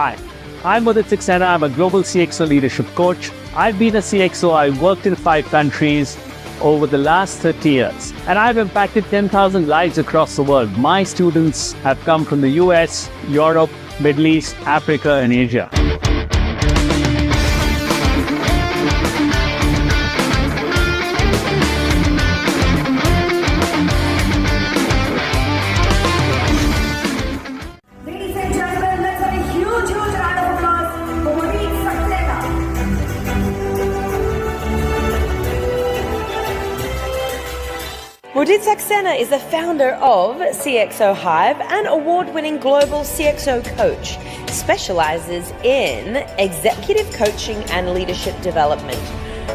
Hi, I'm Nitin Srivastava. I'm a global CXO leadership coach. I've been a CXO. I've worked in 5 countries over the last 30 years, and I've impacted 10,000 lives across the world. My students have come from the US, Europe, Middle East, Africa, and Asia. Ladies and gentlemen, let's have a huge round of applause for Nitin Srivastava. Mudit Saxena is the founder of CXO Hive, an award-winning global CXO coach, specializes in executive coaching and leadership development.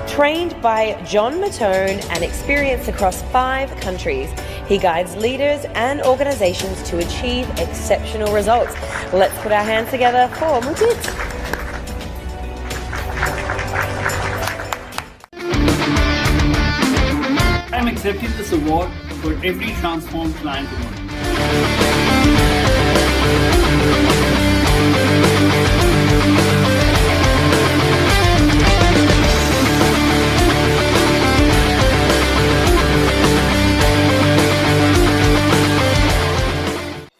Trained by John Mattone and experienced across 5 countries, he guides leaders and organizations to achieve exceptional results. Let's put our hands together for Mudit. I'm accepting this award for every transformed client tomorrow.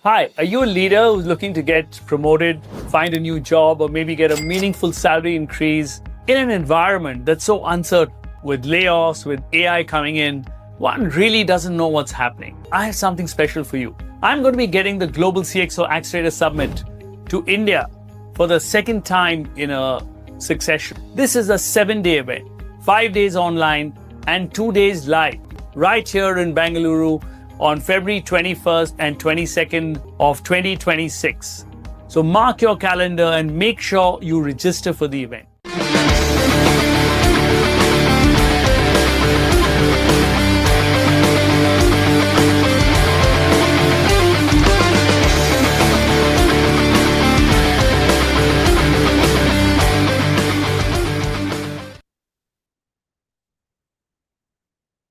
Hi, are you a leader who's looking to get promoted, find a new job, or maybe get a meaningful salary increase in an environment that's so uncertain? With layoffs, with AI coming in, one really doesn't know what's happening. I have something special for you. I'm going to be getting the Global CXO Accelerator Summit to India for the second time in a succession. This is a 7-day event, 5 days online and 2 days live, right here in Bengaluru on February 21st and 22nd of 2026. So mark your calendar and make sure you register for the event.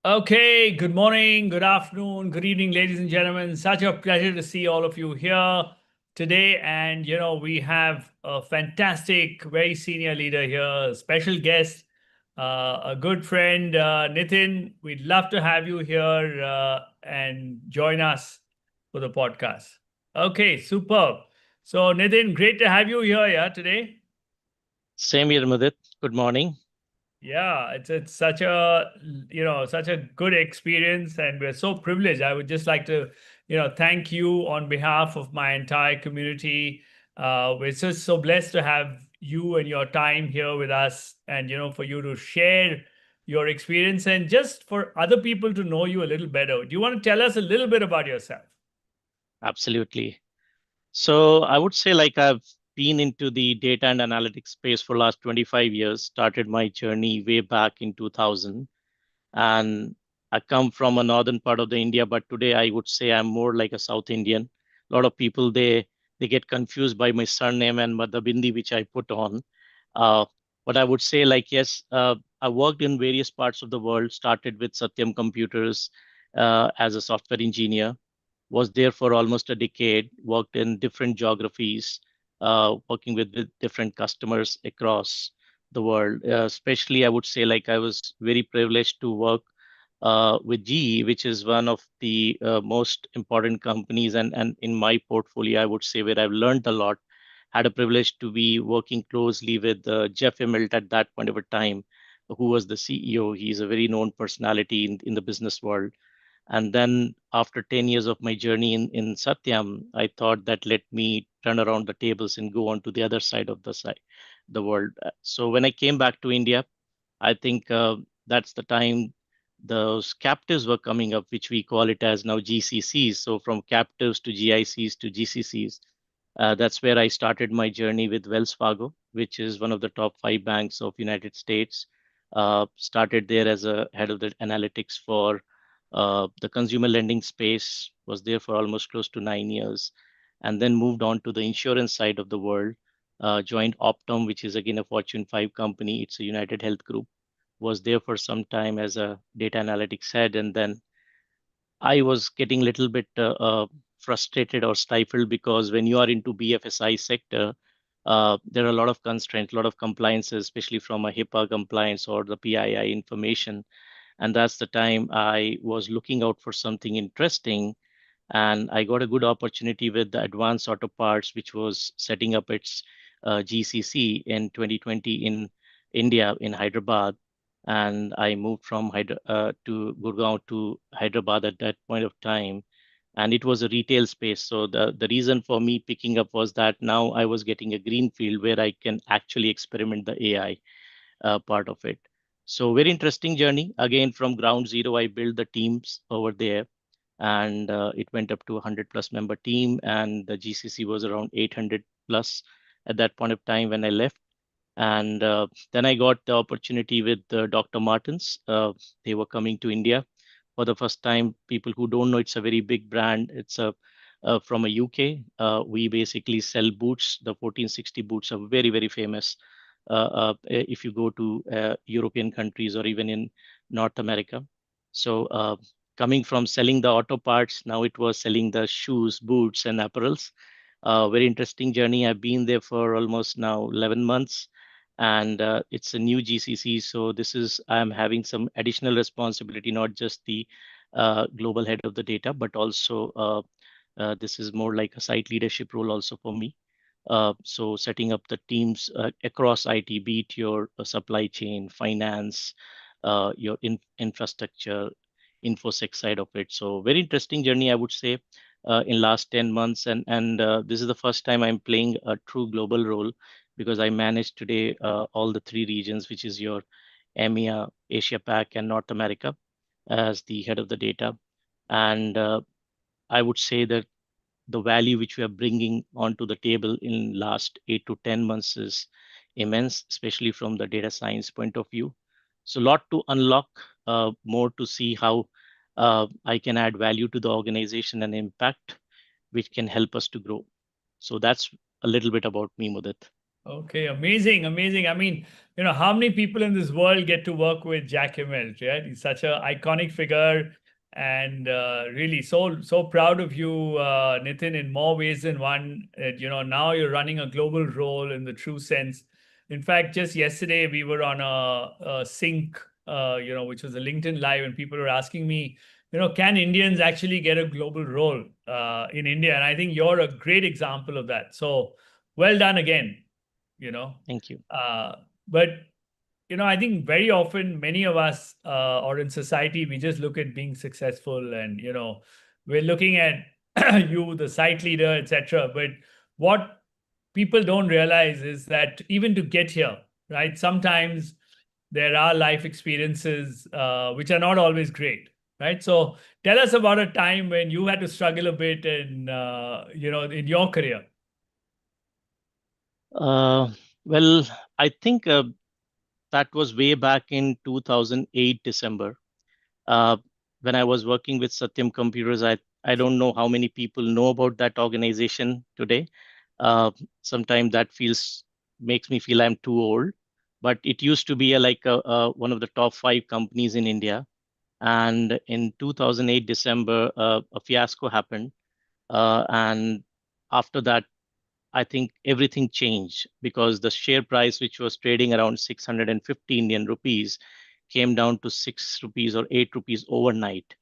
Okay, good morning, good afternoon, good evening, ladies and gentlemen. Such a pleasure to see all of you here today. And, we have a fantastic, very senior leader here, a special guest, a good friend, Nitin. We'd love to have you here and join us for the podcast. Okay, superb. So, Nitin, great to have you here today. Same here, Mudit. Good morning. Yeah, it's such a such a good experience, and we're so privileged. I would just like to thank you on behalf of my entire community. We're just so blessed to have you and your time here with us, and for you to share your experience and just for other people to know you a little better. Do you want to tell us a little bit about yourself? Absolutely. So I would say I've been into the data and analytics space for last 25 years, started my journey way back in 2000. And I come from a northern part of the India, but today I would say I'm more like a South Indian. A lot of people, they get confused by my surname and the Bindi, which I put on. But I would say yes, I worked in various parts of the world, started with Satyam Computers as a software engineer, was there for almost a decade, worked in different geographies, working with different customers across the world. Especially, I would say I was very privileged to work with GE, which is one of the most important companies, and in my portfolio, I would say where I've learned a lot. Had a privilege to be working closely with Jeff Immelt at that point of a time, who was the CEO. He's a very known personality in the business world. And then after 10 years of my journey in Satyam, I thought that let me turn around the tables and go on to the other side of the world. So when I came back to India, I think that's the time those captives were coming up, which we call it as now GCCs. So from captives to GICs to GCCs, that's where I started my journey with Wells Fargo, which is one of the top 5 banks of United States. Started there as a head of the analytics for the consumer lending space, was there for almost close to 9 years, and then moved on to the insurance side of the world. Joined Optum, which is again a Fortune 5 company. It's a United Health Group. Was there for some time as a data analytics head, and then I was getting a little bit frustrated or stifled because when you are into BFSI sector, there are a lot of constraints, a lot of compliances, especially from a HIPAA compliance or the PII information. And that's the time I was looking out for something interesting. And I got a good opportunity with the Advanced Auto Parts, which was setting up its GCC in 2020 in India, in Hyderabad. And I moved from to Gurgaon to Hyderabad at that point of time. And it was a retail space. So the reason for me picking up was that now I was getting a green field where I can actually experiment the AI part of it. So very interesting journey. Again, from ground zero, I built the teams over there, and it went up to 100 plus member team, and the GCC was around 800 plus at that point of time when I left. And then I got the opportunity with Dr. Martens. They were coming to India for the first time. People who don't know, it's a very big brand. It's a from a UK. We basically sell boots. The 1460 boots are very, very famous. If you go to European countries or even in North America. So coming from selling the auto parts, now it was selling the shoes, boots, and apparels. Very interesting journey. I've been there for almost now 11 months, and it's a new GCC. So this is I'm having some additional responsibility, not just the global head of the data, but also this is more like a site leadership role also for me. So setting up the teams across IT, be it your supply chain, finance, your infrastructure, infosec side of it. So very interesting journey, I would say, in last 10 months. And this is the first time I'm playing a true global role because I manage today all the three regions, which is your EMEA, Asia Pac, and North America as the head of the data. And I would say that the value which we are bringing onto the table in last 8 to 10 months is immense, especially from the data science point of view. So a lot to unlock, more to see how I can add value to the organization and impact, which can help us to grow. So that's a little bit about me, Mudit. Okay, amazing, amazing. I mean, how many people in this world get to work with Jack Immelt, right? He's such an iconic figure, and really so proud of you, Nitin, in more ways than one. Now you're running a global role in the true sense. In fact, just yesterday we were on a sync, which was a LinkedIn Live, and people were asking me, can Indians actually get a global role in India? And I think you're a great example of that. So well done again. Thank you. But I think very often many of us or in society, we just look at being successful, and we're looking at you, the site leader, etc. But what people don't realize is that even to get here, right, sometimes there are life experiences which are not always great, right? So tell us about a time when you had to struggle a bit in in your career. Uh, well, I think that was way back in 2008 December. Uh, when I was working with Satyam Computers, I don't know how many people know about that organization today. Sometimes that makes me feel I'm too old, but it used to be one of the top 5 companies in India. And in 2008 December, a fiasco happened, and after that, I think everything changed because the share price, which was trading around 650 Indian rupees, came down to 6 rupees or 8 rupees overnight.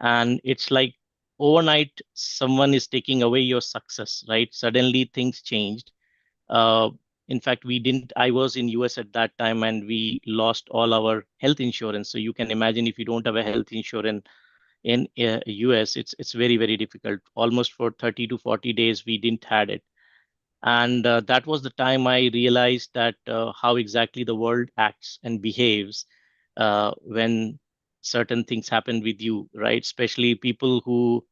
And it's like overnight, someone is taking away your success, right? Suddenly things changed. Uh, in fact, I was in US at that time and we lost all our health insurance. So you can imagine if you don't have a health insurance in US, it's very, very difficult. Almost for 30 to 40 days, we didn't had it. And that was the time I realized that how exactly the world acts and behaves when certain things happen with you, right? Especially people who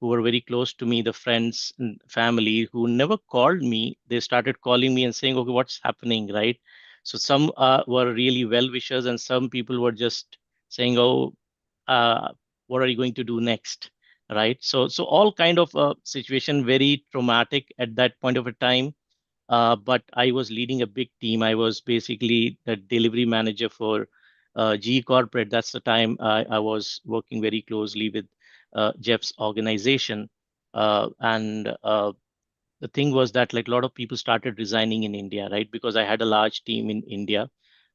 were very close to me, the friends and family who never called me. They started calling me and saying, "Okay, what's happening?" Right? So some were really well wishers, and some people were just saying, "Oh, uh, what are you going to do next?" Right? So all kind of situation, very traumatic at that point of a time. But I was leading a big team. I was basically the delivery manager for GE Corporate. That's the time I was working very closely with Jeff's organization. And the thing was that like a lot of people started resigning in India, right? Because I had a large team in India.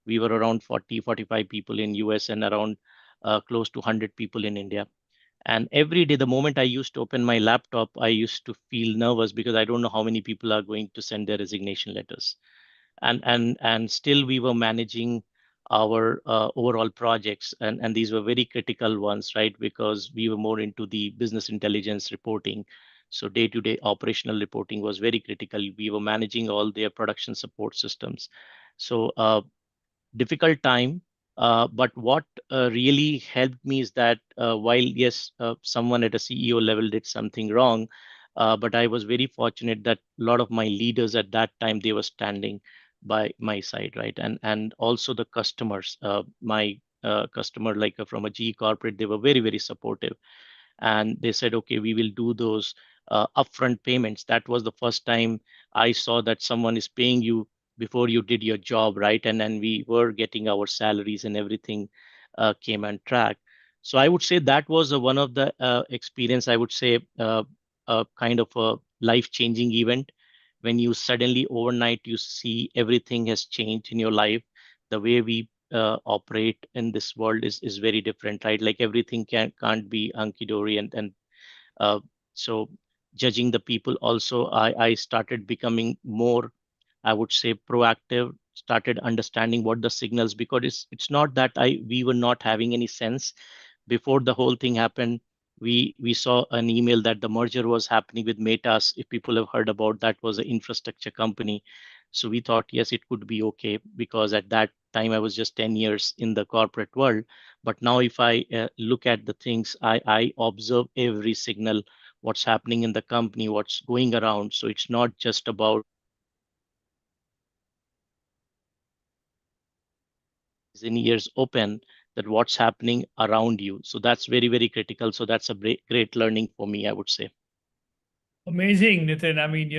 We were around 40, 45 people in US and around close to 100 people in India. And every day, the moment I used to open my laptop, I used to feel nervous because I don't know how many people are going to send their resignation letters. And still we were managing our overall projects, and these were very critical ones, right? Because we were more into the business intelligence reporting. So day-to-day operational reporting was very critical. We were managing all their production support systems. So difficult time. But what really helped me is that while, yes, someone at a CEO level did something wrong, but I was very fortunate that a lot of my leaders at that time, they were standing by my side, right? And also the customers, my customer, like from a G corporate, they were very, very supportive, and they said, okay, we will do those upfront payments. That was the first time I saw that someone is paying you before you did your job, right? And then we were getting our salaries and everything came on track. So I would say that was one of the experience, I would say, a kind of a life-changing event when you suddenly overnight you see everything has changed in your life. The way we operate in this world is very different, right? Like everything can't be hunky dory, and uh, so judging the people also, I started becoming more, I would say, proactive. Started understanding what the signals, because it's not that I we were not having any sense. Before the whole thing happened, we saw an email that the merger was happening with Metas. If people have heard about that, was an infrastructure company. So we thought, yes, it could be okay, because at that time I was just 10 years in the corporate world. But now if I look at the things, I observe every signal, what's happening in the company, what's going around. So it's not just about in ears open, that what's happening around you. So that's very, very critical. So that's a great learning for me, I would say. Amazing, Nitin. I mean,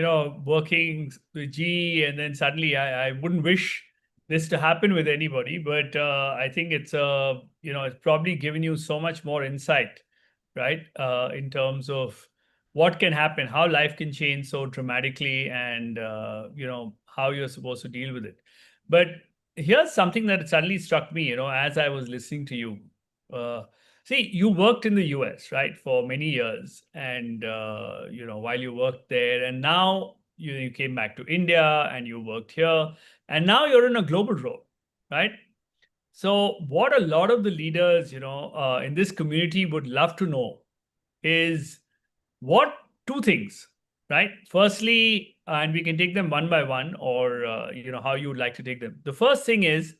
working with G, and then suddenly I wouldn't wish this to happen with anybody, but I think it's probably given you so much more insight, right? In terms of what can happen, how life can change so dramatically, and how you're supposed to deal with it. But here's something that suddenly struck me, as I was listening to you. Uh, See, you worked in the US, right, for many years, and while you worked there, and now you came back to India and you worked here, and now you're in a global role, right? So, what a lot of the leaders, in this community would love to know is what two things, right? Firstly, and we can take them one by one, or how you would like to take them. The first thing is,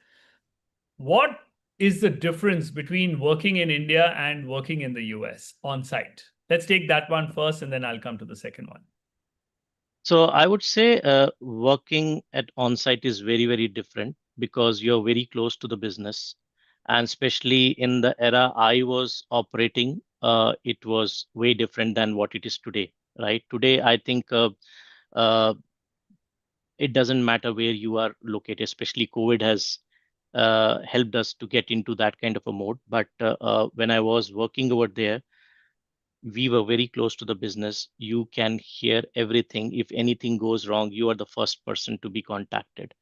what is the difference between working in India and working in the US on site? Let's take that one first, and then I'll come to the second one. So I would say working at on-site is very, very different because you're very close to the business. And especially in the era I was operating, it was way different than what it is today, right? Today, I think uh, it doesn't matter where you are located, especially COVID has helped us to get into that kind of a mode. But when I was working over there, we were very close to the business. You can hear everything. If anything goes wrong, you are the first person to be contacted,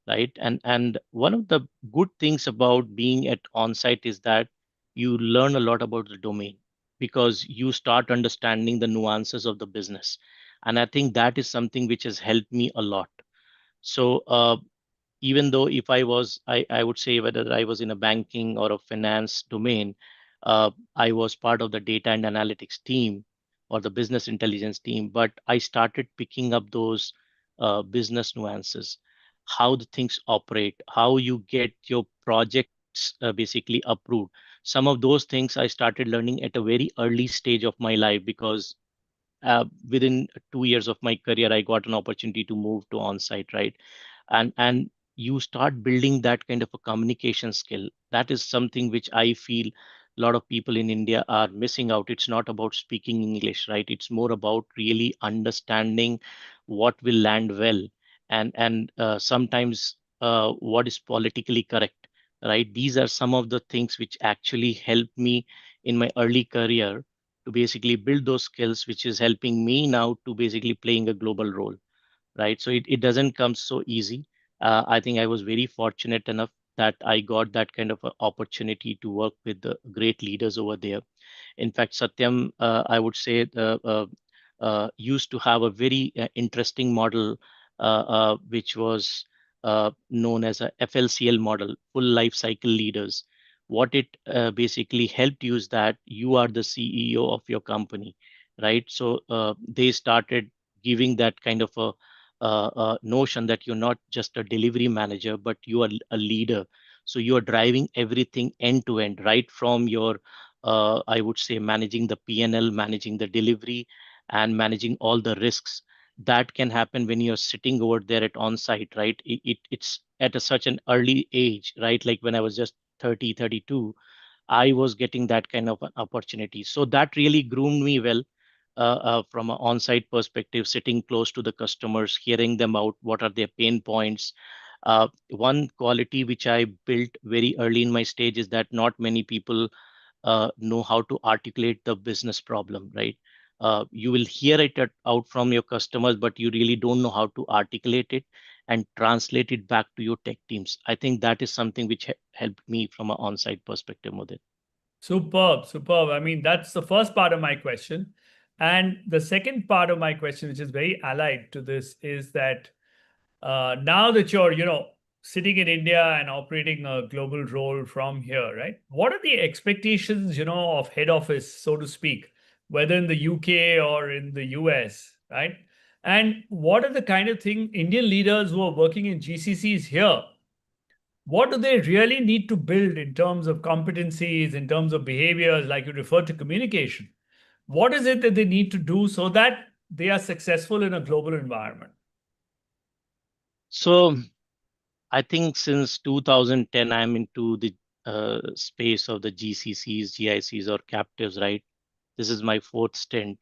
right? And one of the good things about being at on-site is that you learn a lot about the domain, because you start understanding the nuances of the business. And I think that is something which has helped me a lot. So even though if I would say whether I was in a banking or a finance domain, I was part of the data and analytics team or the business intelligence team, but I started picking up those business nuances, how the things operate, how you get your projects basically approved. Some of those things I started learning at a very early stage of my life, because within 2 years of my career, I got an opportunity to move to on-site, right? And you start building that kind of a communication skill. That is something which I feel a lot of people in India are missing out. It's not about speaking English, right? It's more about really understanding what will land well, and sometimes what is politically correct, right? These are some of the things which actually helped me in my early career to basically build those skills, which is helping me now to basically playing a global role, right? So it doesn't come so easy. I think I was very fortunate enough that I got that kind of a opportunity to work with the great leaders over there. In fact, Satyam, I would say, used to have a very interesting model, which was known as a FLCL model, full life cycle leaders. What it basically helped you is that you are the CEO of your company, right? So they started giving that kind of a notion that you're not just a delivery manager, but you are a leader. So you are driving everything end to end, right from your I would say managing the PNL, managing the delivery, and managing all the risks. That can happen when you're sitting over there at on-site, right? It's at such an early age, right? Like when I was just 30, 32, I was getting that kind of an opportunity. So that really groomed me well from an on-site perspective, sitting close to the customers, hearing them out, what are their pain points. One quality which I built very early in my stage is that not many people know how to articulate the business problem, right? You will hear it out from your customers, but you really don't know how to articulate it and translate it back to your tech teams. I think that is something which helped me from an on-site perspective, Mudit. Superb, superb. I mean, that's the first part of my question. And the second part of my question, which is very allied to this, is that now that you're, sitting in India and operating a global role from here, right? What are the expectations, of head office, so to speak, whether in the UK or in the US, right? And what are the kind of thing Indian leaders who are working in GCCs here, what do they really need to build in terms of competencies, in terms of behaviors, like you referred to communication? What is it that they need to do so that they are successful in a global environment? So I think since 2010, I'm into the space of the GCCs, GICs, or captives, right? This is my fourth stint.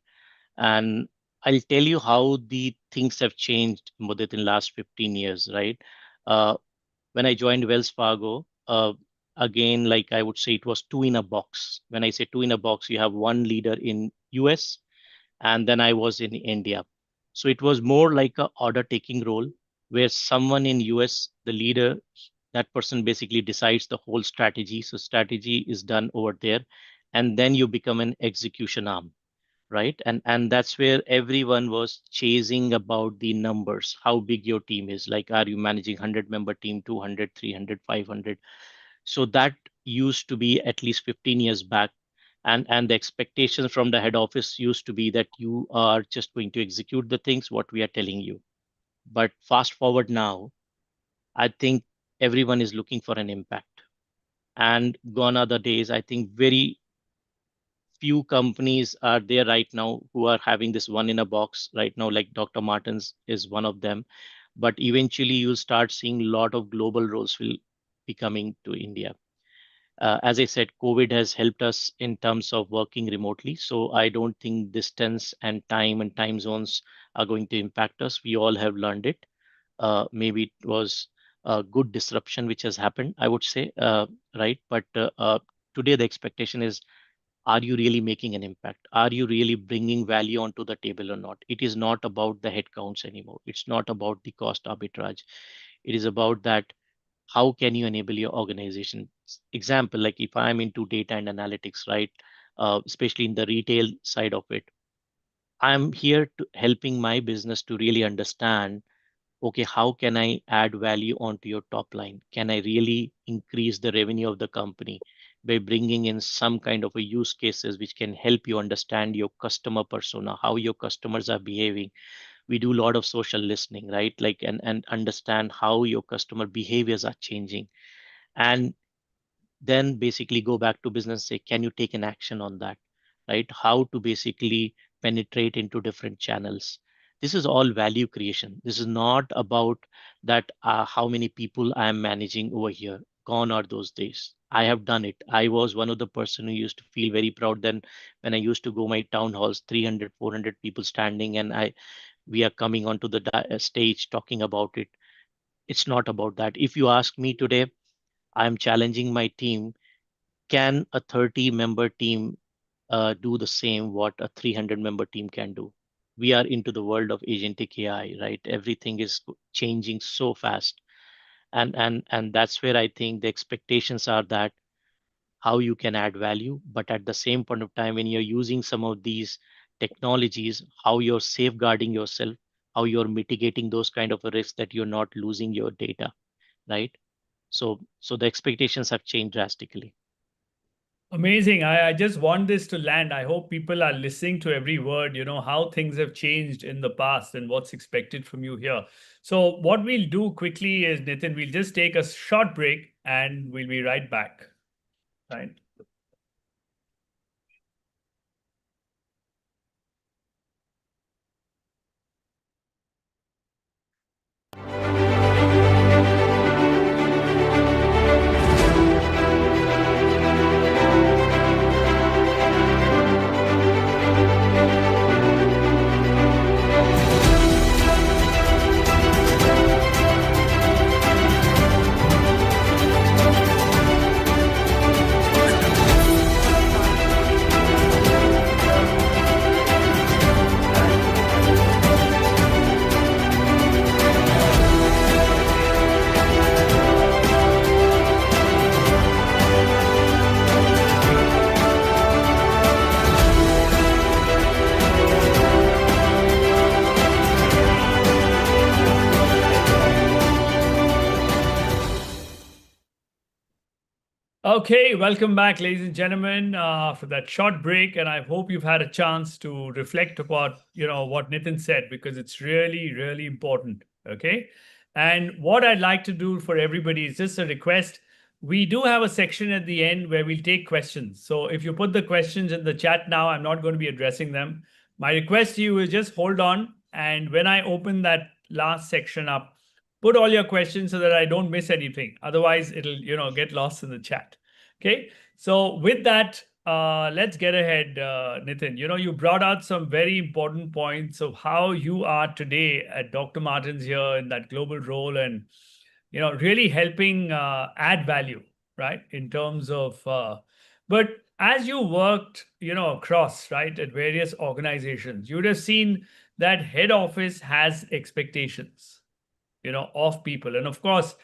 And I'll tell you how the things have changed, Mudit, in last 15 years, right? Uh, when I joined Wells Fargo, again, like I would say, it was two in a box. When I say two in a box, you have one leader in US, and then I was in India. So it was more like a order taking role where someone in US, the leader, that person basically decides the whole strategy. So strategy is done over there, and then you become an execution arm, right? And that's where everyone was chasing about the numbers, how big your team is. Like, are you managing 100-member team, 200, 300, 500? So that used to be at least 15 years back. And the expectations from the head office used to be that you are just going to execute the things what we are telling you. But fast forward now, I think everyone is looking for an impact. And gone are the days, I think very few companies are there right now who are having this one in a box right now, like Dr. Martens is one of them. But eventually you'll start seeing a lot of global roles will be coming to India. As I said, COVID has helped us in terms of working remotely. So I don't think distance and time zones are going to impact us. We all have learned it. Maybe it was a good disruption which has happened, I would say, right? But today the expectation is, are you really making an impact? Are you really bringing value onto the table or not? It is not about the headcounts anymore. It's not about the cost arbitrage. It is about that, how can you enable your organization? Example, like if I'm into data and analytics, right? Especially in the retail side of it, I'm here to helping my business to really understand, okay, how can I add value onto your top line? Can I really increase the revenue of the company by bringing in some kind of a use cases which can help you understand your customer persona, how your customers are behaving? We do a lot of social listening, right? Like, and understand how your customer behaviors are changing. And then basically go back to business, say, can you take an action on that, right? How to basically penetrate into different channels. This is all value creation. This is not about that how many people I am managing over here. Gone are those days. I have done it. I was one of the person who used to feel very proud then when I used to go my town halls, 300, 400 people standing, and I we are coming onto the stage talking about it. It's not about that. If you ask me today, I'm challenging my team, can a 30-member team do the same what a 300-member team can do. We are into the world of agentic AI, right? Everything is changing so fast, and that's where I think the expectations are that how you can add value, but at the same point of time, when you're using some of these technologies, how you're safeguarding yourself, how you're mitigating those kind of a risks that you're not losing your data, right? So the expectations have changed drastically. Amazing. I just want this to land. I hope people are listening to every word, how things have changed in the past and what's expected from you here. So, what we'll do quickly is, Nitin, we'll just take a short break and we'll be right back. Right. Okay, welcome back, ladies and gentlemen, for that short break, and I hope you've had a chance to reflect about what Nitin said, because it's really, really important. Okay, and what I'd like to do for everybody is just a request. We do have a section at the end where we'll take questions. So if you put the questions in the chat now, I'm not going to be addressing them. My request to you is just hold on, and when I open that last section up, put all your questions so that I don't miss anything. Otherwise, it'll get lost in the chat. Okay. So with that, let's get ahead, Nitin. You brought out some very important points of how you are today at Dr. Martens here in that global role, and really helping add value, right? In terms of, but as you worked, across, right, at various organizations, you would have seen that head office has expectations of people. And of course,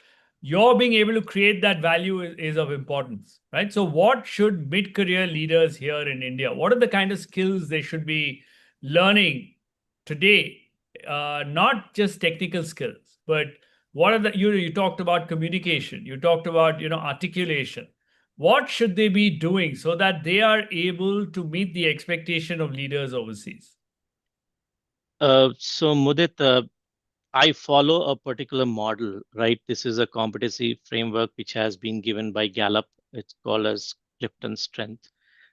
your being able to create that value is of importance, right? So what should mid-career leaders here in India, what are the kind of skills they should be learning today? Not just technical skills, but what are the, you talked about communication, you talked about, articulation. What should they be doing so that they are able to meet the expectation of leaders overseas? So Mudit, I follow a particular model, right? This is a competency framework which has been given by Gallup. It's called as Clifton Strength,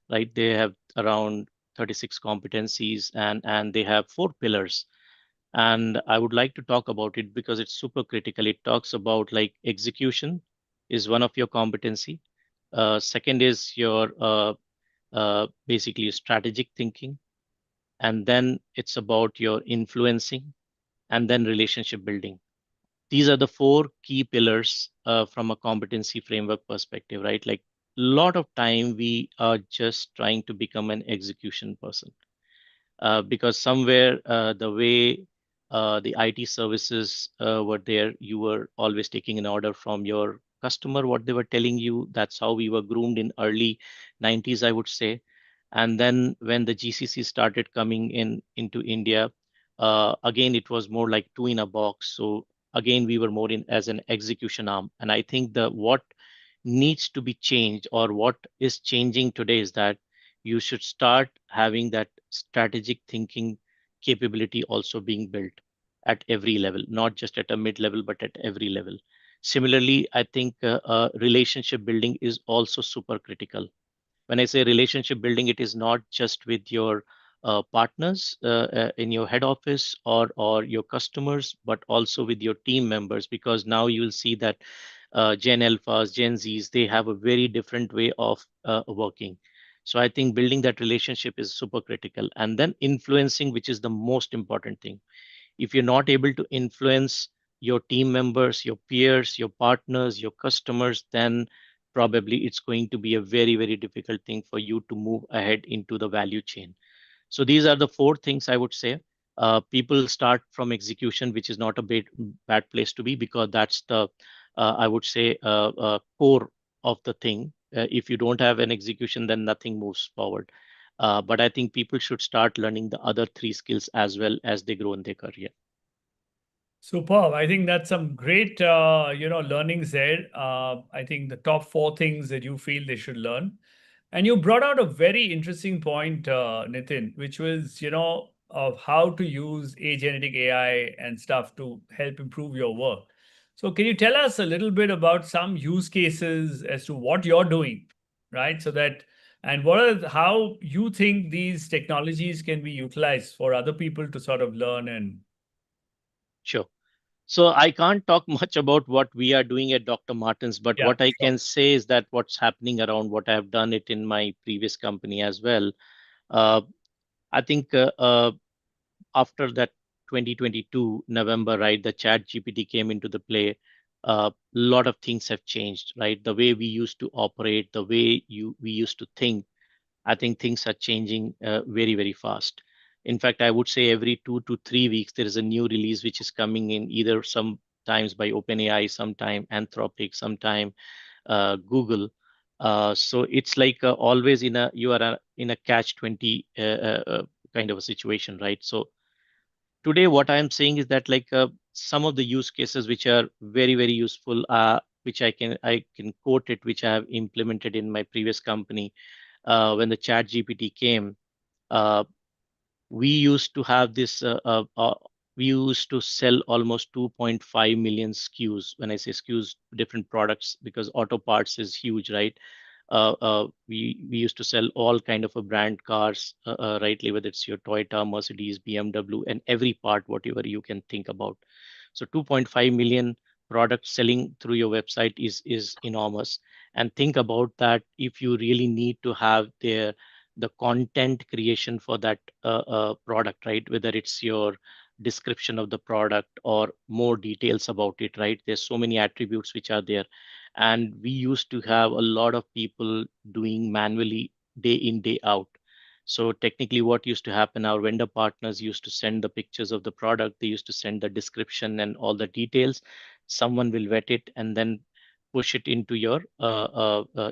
right? They have around 36 competencies, and they have 4 pillars. And I would like to talk about it because it's super critical. It talks about like execution is one of your competency. Second is your basically strategic thinking, and then it's about your influencing, and then relationship building. These are the 4 key pillars from a competency framework perspective, right? Like a lot of time we are just trying to become an execution person, because somewhere the way the IT services were there, you were always taking an order from your customer, what they were telling you. That's how we were groomed in early 90s, I would say. And then when the GCC started coming into India, again, it was more like two in a box. So again, we were more in as an execution arm. And I think the what needs to be changed, or what is changing today, is that you should start having that strategic thinking capability also being built at every level, not just at a mid level, but at every level. Similarly, I think relationship building is also super critical. When I say relationship building, it is not just with your partners in your head office, or your customers, but also with your team members, because now you'll see that Gen Alphas, Gen Zs, they have a very different way of working. So I think building that relationship is super critical. And then influencing, which is the most important thing. If you're not able to influence your team members, your peers, your partners, your customers, then probably it's going to be a very, very difficult thing for you to move ahead into the value chain. So these are the four things I would say. People start from execution, which is not a bad place to be, because that's the, I would say, core of the thing. If you don't have an execution, then nothing moves forward. But I think people should start learning the other three skills as well as they grow in their career. Superb. I think that's some great, learnings there. I think the top four things that you feel they should learn. And you brought out a very interesting point, Nitin, which was, of how to use agentic AI and stuff to help improve your work. So, can you tell us a little bit about some use cases as to what you're doing, right? So that, and how you think these technologies can be utilized for other people to sort of learn and, Sure. So I can't talk much about what we are doing at Dr. Martens, but yeah, what I sure. can say is that what's happening around what I have done it in my previous company as well. Uh, I think after that 2022 November, right, the Chat GPT came into the play. A lot of things have changed, right? The way we used to operate, the way we used to think. I think things are changing very, very fast. In fact, I would say every 2 to 3 weeks, there is a new release which is coming in, either sometimes by OpenAI, sometime Anthropic, sometime Google. So it's like always you are in a catch 20 kind of a situation, right? So today, what I am saying is that like some of the use cases which are very, very useful, which I can quote it, which I have implemented in my previous company when the Chat GPT came. Uh, we used to have this we used to sell almost 2.5 million SKUs. When I say SKUs, different products, because auto parts is huge, right? We used to sell all kind of a brand cars, rightly, whether it's your Toyota, Mercedes, BMW, and every part whatever you can think about. So 2.5 million products selling through your website is enormous. And think about that, if you really need to have the content creation for that product, right? Whether it's your description of the product or more details about it, right? There's so many attributes which are there. And we used to have a lot of people doing manually day in, day out. So technically what used to happen, our vendor partners used to send the pictures of the product, they used to send the description and all the details. Someone will vet it and then push it into your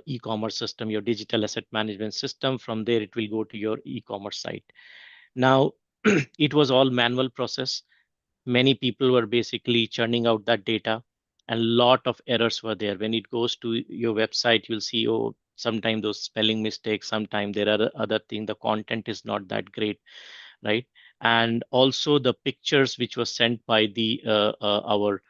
e-commerce system, your digital asset management system. From there, it will go to your e-commerce site. Now, it was all manual process. Many people were basically churning out that data, and a lot of errors were there. When it goes to your website, you'll see, oh, sometimes those spelling mistakes, sometimes there are other things, the content is not that great, right? And also the pictures which were sent by the our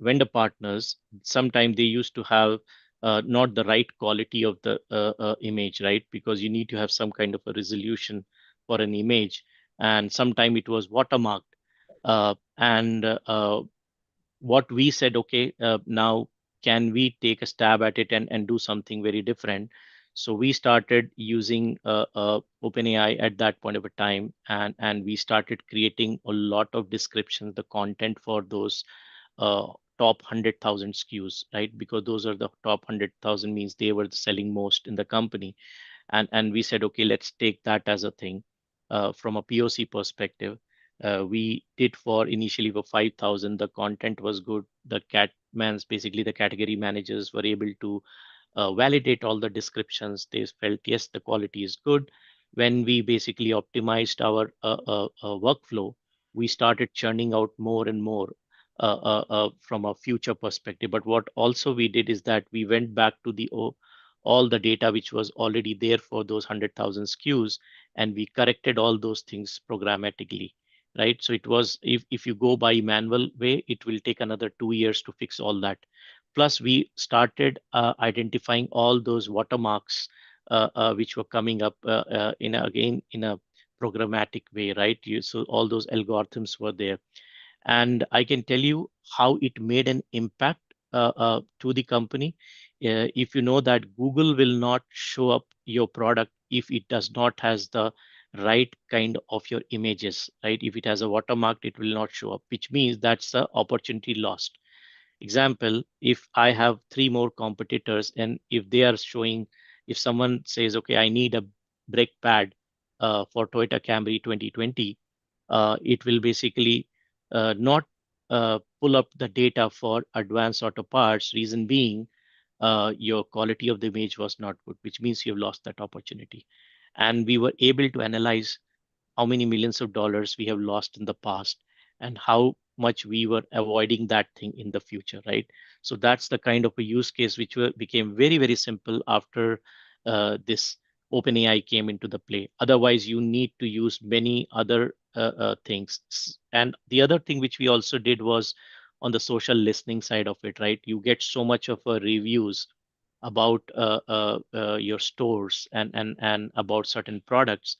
vendor partners, sometimes they used to have not the right quality of the image, right? Because you need to have some kind of a resolution for an image, and sometimes it was watermarked. And what we said, okay, now can we take a stab at it and do something very different? So we started using OpenAI at that point of a time, and we started creating a lot of descriptions, the content for those uh, top 100,000 SKUs, right? Because those are the top 100,000 means they were selling most in the company. And we said, okay, let's take that as a thing from a POC perspective. We did for initially for 5,000. The content was good. The catmans, basically the category managers, were able to validate all the descriptions. They felt, yes, the quality is good. When we basically optimized our workflow, we started churning out more and more from a future perspective. But what also we did is that we went back to all the data which was already there for those 100,000 SKUs, and we corrected all those things programmatically, right? So it was, if you go by manual way, it will take another 2 years to fix all that. Plus, we started identifying all those watermarks which were coming up again in a programmatic way, right? So all those algorithms were there, and I can tell you how it made an impact to the company. If you know that Google will not show up your product if it does not has the right kind of your images, right? If it has a watermark, it will not show up, which means that's the opportunity lost. Example, if I have three more competitors, and if they are showing, if someone says, okay, I need a brake pad for Toyota Camry 2020, it will basically not pull up the data for advanced auto parts. Reason being, your quality of the image was not good, which means you've lost that opportunity. And we were able to analyze how many millions of dollars we have lost in the past and how much we were avoiding that thing in the future, right? So that's the kind of a use case which became very, very simple after this OpenAI came into the play. Otherwise, you need to use many other things. And the other thing which we also did was on the social listening side of it, right? You get so much of reviews about your stores and about certain products,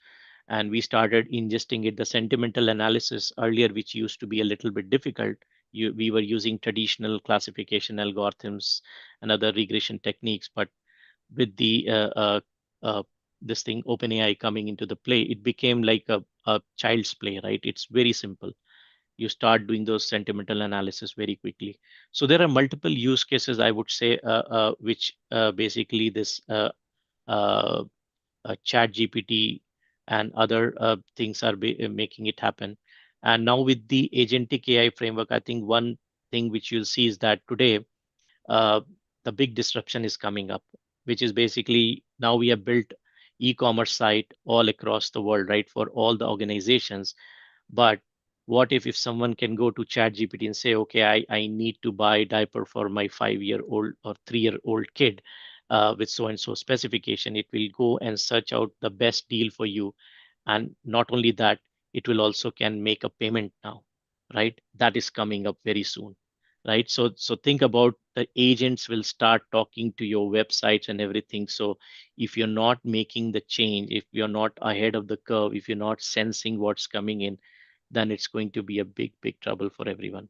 and we started ingesting it. The sentimental analysis earlier, which used to be a little bit difficult, we were using traditional classification algorithms and other regression techniques, but with the uh, this thing OpenAI coming into the play, it became like a child's play, right? It's very simple. You start doing those sentimental analysis very quickly. So there are multiple use cases, I would say, which basically this uh, chat GPT and other things are making it happen. And now with the agentic AI framework, I think one thing which you'll see is that today uh, the big disruption is coming up, which is basically now we have built e-commerce site all across the world, right, for all the organizations. But what if someone can go to chat GPT and say, okay, I need to buy diaper for my 5-year-old or 3-year-old kid with so and so specification. It will go and search out the best deal for you. And not only that, it will also can make a payment now, right? That is coming up very soon, right? So think about the agents will start talking to your websites and everything. So if you're not making the change, if you're not ahead of the curve, if you're not sensing what's coming in, then it's going to be a big, big trouble for everyone.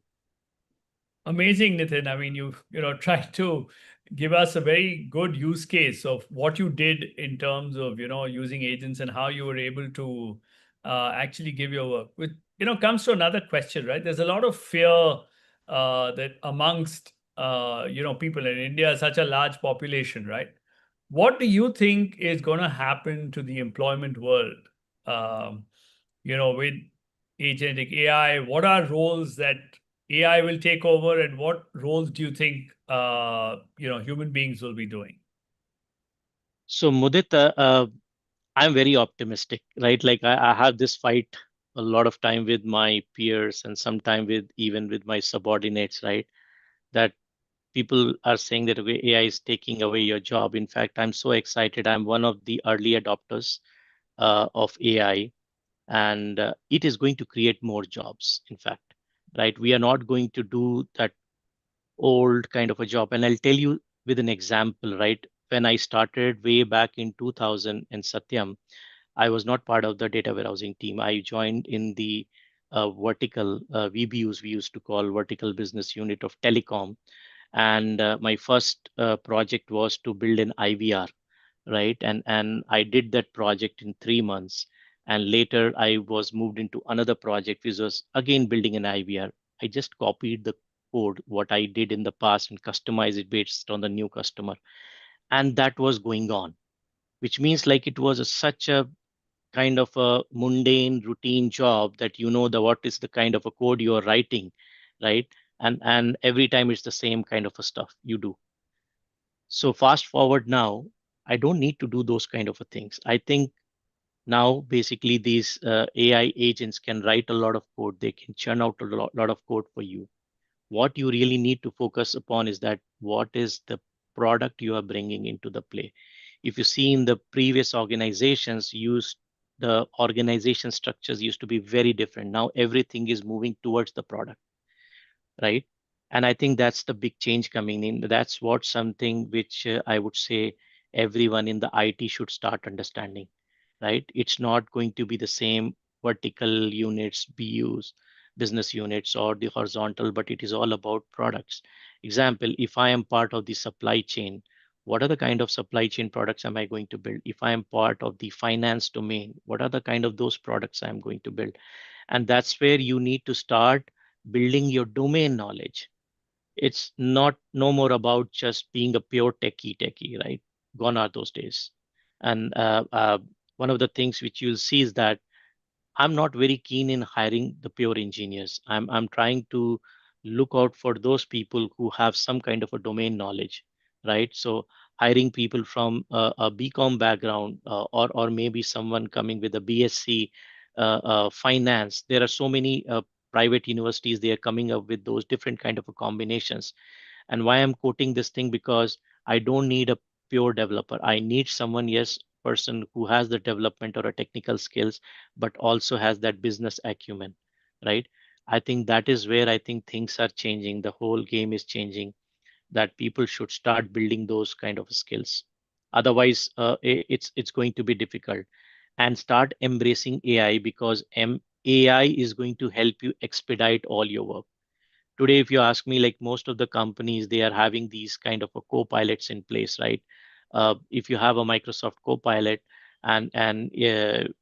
Amazing, Nitin. I mean, you tried to give us a very good use case of what you did in terms of using agents and how you were able to actually give your work. Which comes to another question, right? There's a lot of fear that amongst people in India, such a large population, right? What do you think is going to happen to the employment world? Um, with agentic AI, what are roles that AI will take over, and what roles do you think human beings will be doing? So Mudit, I'm very optimistic, right? Like I have this fight a lot of time with my peers and sometime with even with my subordinates, right? That people are saying that okay, AI is taking away your job. In fact, I'm so excited. I'm one of the early adopters of AI, and it is going to create more jobs. In fact, right? We are not going to do that old kind of a job. And I'll tell you with an example, right? When I started way back in 2000 in Satyam, I was not part of the data warehousing team. I joined in the vertical VBUs, we used to call vertical business unit of telecom. And my first project was to build an IVR, right? And I did that project in 3 months. And later I was moved into another project, which was again building an IVR. I just copied the code, what I did in the past, and customized it based on the new customer. And that was going on, which means like it was such a kind of a mundane routine job that you know the what is the kind of a code you are writing, right? And every time it's the same kind of a stuff you do. So fast forward now, I don't need to do those kind of a things. I think now basically these AI agents can write a lot of code. They can churn out a lot of code for you. What you really need to focus upon is that what is the product you are bringing into the play. If you see in the previous organizations used, the organization structures used to be very different. Now everything is moving towards the product, right? And I think that's the big change coming in. That's what something which I would say everyone in the IT should start understanding, right? It's not going to be the same vertical units, BUs, business units, or the horizontal, but it is all about products. Example, if I am part of the supply chain, what are the kind of supply chain products am I going to build? If I am part of the finance domain, what are the kind of those products I'm going to build? And that's where you need to start building your domain knowledge, It's not no more about just being a pure techie, right? Gone are those days. And one of the things which you'll see is that I'm not very keen in hiring the pure engineers. I'm trying to look out for those people who have some kind of a domain knowledge, right? So hiring people from a BCom background, or maybe someone coming with a BSc finance. There are so many private universities, they are coming up with those different kind of a combinations. And why I'm quoting this thing, because I don't need a pure developer. I need someone, yes, person who has the development or a technical skills, but also has that business acumen, right? I think that is where I think things are changing. The whole game is changing, that people should start building those kind of skills. Otherwise, it's going to be difficult. And start embracing AI, because AI is going to help you expedite all your work. Today, if you ask me, like most of the companies, they are having these kind of a co-pilots in place, right? If you have a Microsoft Copilot, and it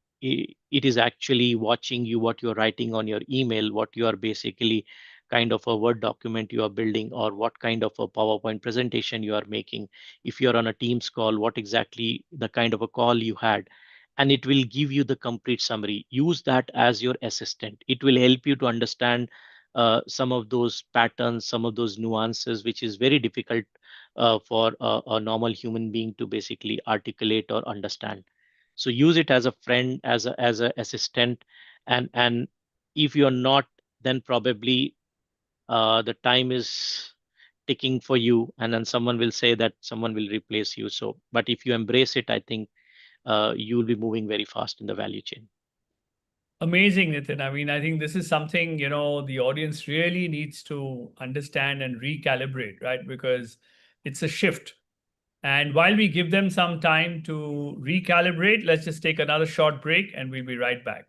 is actually watching you, what you're writing on your email, what you are basically kind of a Word document you are building, or what kind of a PowerPoint presentation you are making. If you're on a Teams call, what exactly the kind of a call you had, and it will give you the complete summary. Use that as your assistant. It will help you to understand some of those patterns, some of those nuances, which is very difficult for a normal human being to basically articulate or understand. So use it as a friend, as a assistant, and if you're not, then probably the time is ticking for you, and then someone will say that someone will replace you. So, but if you embrace it, I think you'll be moving very fast in the value chain. Amazing, Nitin. I mean, I think this is something, the audience really needs to understand and recalibrate, right? Because it's a shift. And while we give them some time to recalibrate, let's just take another short break and we'll be right back.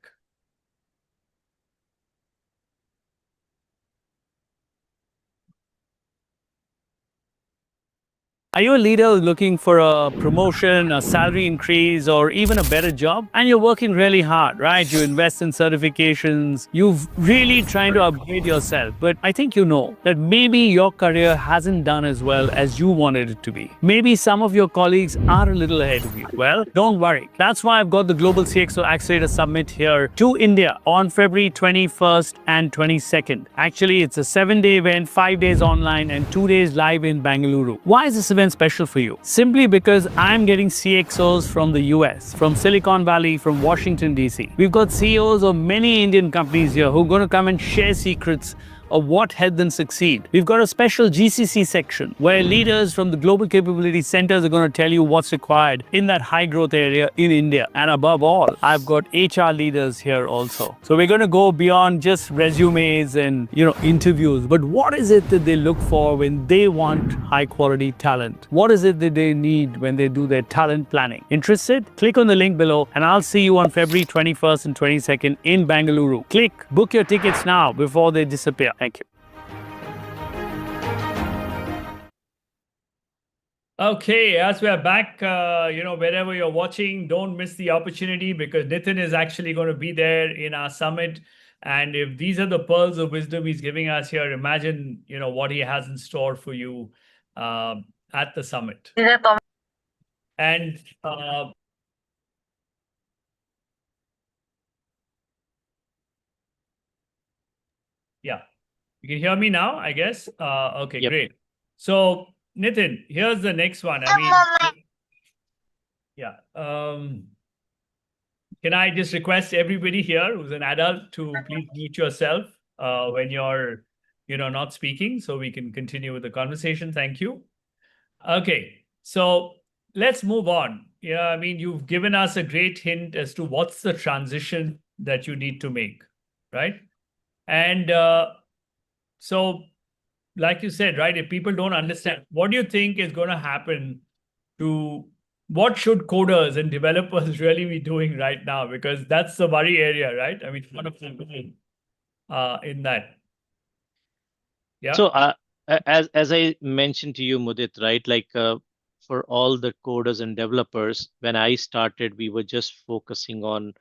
Are you a leader looking for a promotion, a salary increase, or even a better job? And you're working really hard, right? You invest in certifications, you've really trying to upgrade yourself. But I think you know that maybe your career hasn't done as well as you wanted it to be. Maybe some of your colleagues are a little ahead of you. Well, don't worry. That's why I've got the Global CXO Accelerator Summit here to India on February 21st and 22nd. Actually, it's a 7-day event, 5 days online, and 2 days live in Bangalore. Why is this event special for you? Simply because I'm getting CXOs from the US, from Silicon Valley, from Washington, DC. We've got CEOs of many Indian companies here who are going to come and share secrets of what helped them succeed. We've got a special GCC section where leaders from the global capability centers are going to tell you what's required in that high growth area in India. And above all, I've got HR leaders here also. So we're going to go beyond just resumes and interviews, but what is it that they look for when they want high quality talent? What is it that they need when they do their talent planning? Interested? Click on the link below and I'll see you on February 21st and 22nd in Bangalore. Click, book your tickets now before they disappear. Thank you. Okay, as we are back, wherever you're watching, don't miss the opportunity because Nitin is actually going to be there in our summit. And if these are the pearls of wisdom he's giving us here, imagine, what he has in store for you at the summit. And yeah. You can hear me now, I guess. Okay, Yep. great. So, Nitin, here's the next one. I mean, yeah. Can I just request everybody here who's an adult to please mute yourself when you're, not speaking, so we can continue with the conversation. Thank you. Okay, so let's move on. Yeah, I mean, you've given us a great hint as to what's the transition that you need to make, right? And so, like you said, right, if people don't understand, what do you think is going to happen to what should coders and developers really be doing right now? Because that's the worry area, right? I mean, one of them in that. Yeah. So as I mentioned to you, Mudit, right? Like for all the coders and developers, when I started, we were just focusing on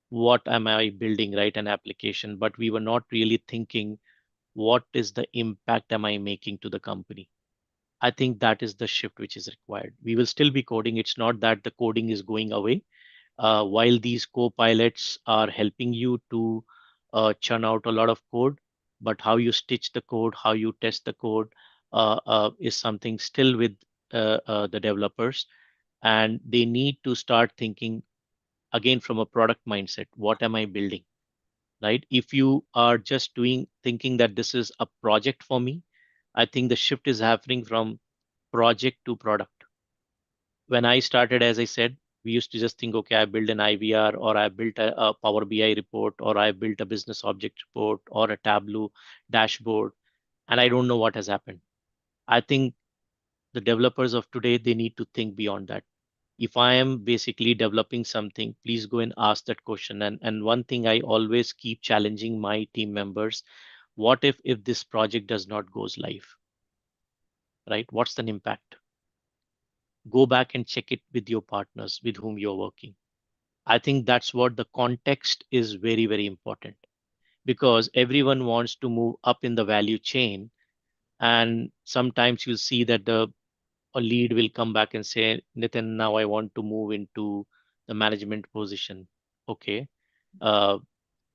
what am I building, right? An application, but we were not really thinking what is the impact am I making to the company? I think that is the shift which is required. We will still be coding. It's not that the coding is going away. While these co-pilots are helping you to churn out a lot of code, but how you stitch the code, how you test the code is something still with the developers, and they need to start thinking again from a product mindset. What am I building? Right? If you are just doing thinking that this is a project for me, I think the shift is happening from project to product. When I started, as I said, we used to just think, okay, I built an IVR, or I built a Power BI report, or I built a business object report, or a Tableau dashboard, and I don't know what has happened. I think the developers of today, they need to think beyond that. If I am basically developing something, please go and ask that question. And one thing I always keep challenging my team members, what if this project does not goes live, right? What's the impact? Go back and check it with your partners with whom you're working. I think that's what the context is very, very important, because everyone wants to move up in the value chain. And sometimes you'll see that a lead will come back and say, Nitin, now I want to move into the management position. Okay. Uh,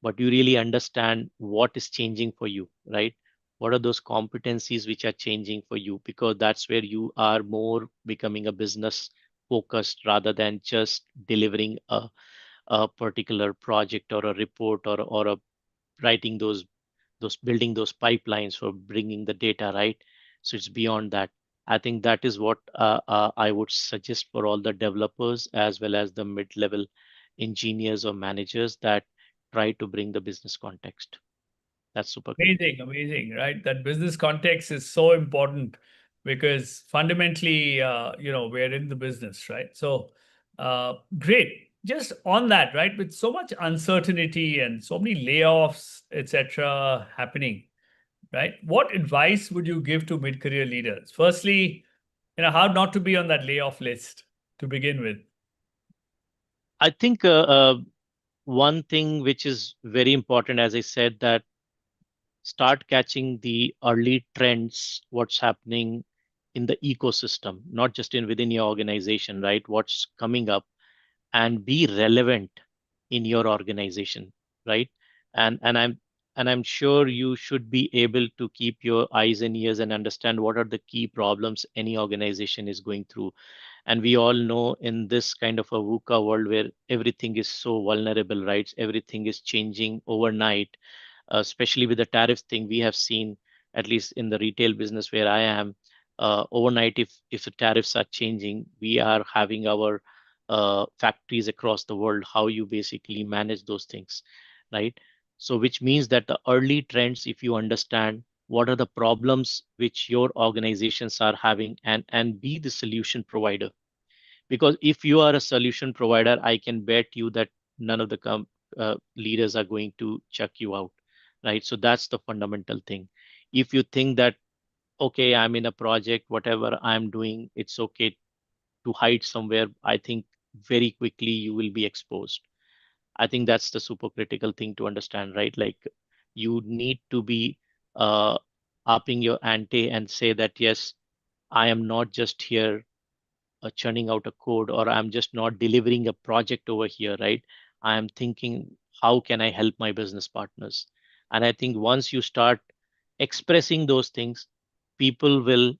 but you really understand what is changing for you, right? What are those competencies which are changing for you? Because that's where you are more becoming a business focused rather than just delivering a particular project or a report, or a writing those building those pipelines for bringing the data, right? So it's beyond that. I think that is what I would suggest for all the developers as well as the mid-level engineers or managers that try to bring the business context. That's super critical. Amazing, amazing, right? That business context is so important because fundamentally, we're in the business, right? So, great. Just on that, right? With so much uncertainty and so many layoffs, etc., happening, right? What advice would you give to mid-career leaders? Firstly, how not to be on that layoff list to begin with. I think one thing which is very important, as I said, that start catching the early trends, what's happening in the ecosystem, not just in within your organization, right? What's coming up, and be relevant in your organization, right? And I'm sure you should be able to keep your eyes and ears and understand what are the key problems any organization is going through. And we all know in this kind of a VUCA world where everything is so vulnerable, right? Everything is changing overnight, especially with the tariffs thing. We have seen, at least in the retail business where I am, overnight, if the tariffs are changing, we are having our factories across the world, how you basically manage those things, right? So which means that the early trends, if you understand what are the problems which your organizations are having, and be the solution provider. Because if you are a solution provider, I can bet you that none of the leaders are going to check you out, right? So that's the fundamental thing. If you think that, okay, I'm in a project, whatever I'm doing, it's okay to hide somewhere, I think very quickly you will be exposed. I think that's the super critical thing to understand, right? Like, you need to be uh, upping your ante and say that, yes, I am not just here churning out a code, or I'm just not delivering a project over here, right? I am thinking, how can I help my business partners? And I think once you start expressing those things, people will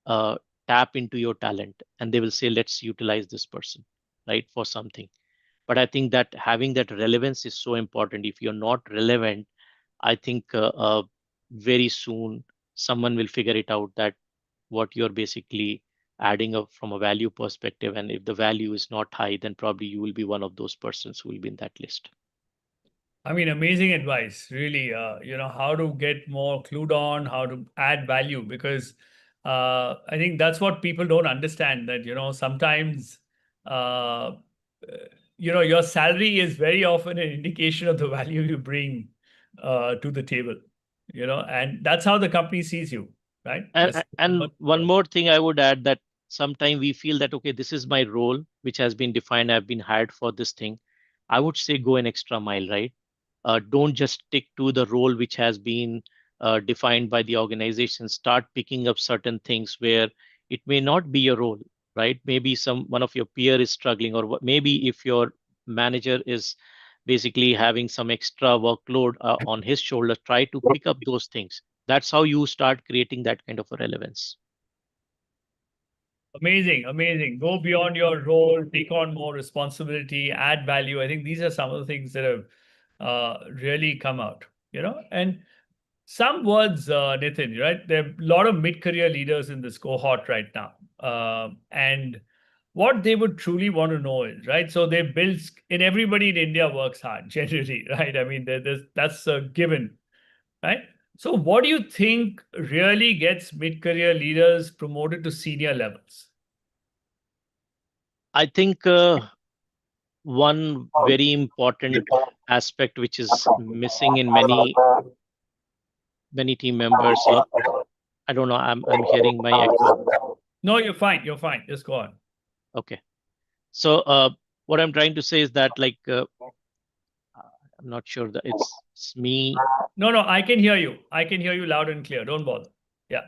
uh, tap into your talent, and they will say, let's utilize this person, right, for something. But I think that having that relevance is so important. If you're not relevant, I think very soon someone will figure it out that what you're basically adding up from a value perspective. And if the value is not high, then probably you will be one of those persons who will be in that list. I mean, amazing advice, really. How to get more clued on, how to add value, because I think that's what people don't understand. That sometimes, uh, your salary is very often an indication of the value you bring to the table. And that's how the company sees you, right? And one more thing I would add, that sometimes we feel that, okay, this is my role, which has been defined. I've been hired for this thing. I would say go an extra mile, right? Don't just stick to the role which has been defined by the organization, start picking up certain things where it may not be your role, right? Maybe one of your peer is struggling, or maybe if your manager is basically having some extra workload on his shoulder, try to pick up those things. That's how you start creating that kind of a relevance. Amazing, amazing. Go beyond your role, take on more responsibility, add value. I think these are some of the things that have really come out, And some words, Nitin, right? There are a lot of mid-career leaders in this cohort right now. And what they would truly want to know is, right? So they build, and everybody in India works hard, generally, right? I mean, that's a given, right? So what do you think really gets mid-career leaders promoted to senior levels? I think one very important aspect which is missing in many team members. I don't know. I'm hearing my echo. No, you're fine. You're fine. Just go on. Okay. So what I'm trying to say is that I'm not sure that it's me. No, I can hear you. I can hear you loud and clear. Don't bother. Yeah.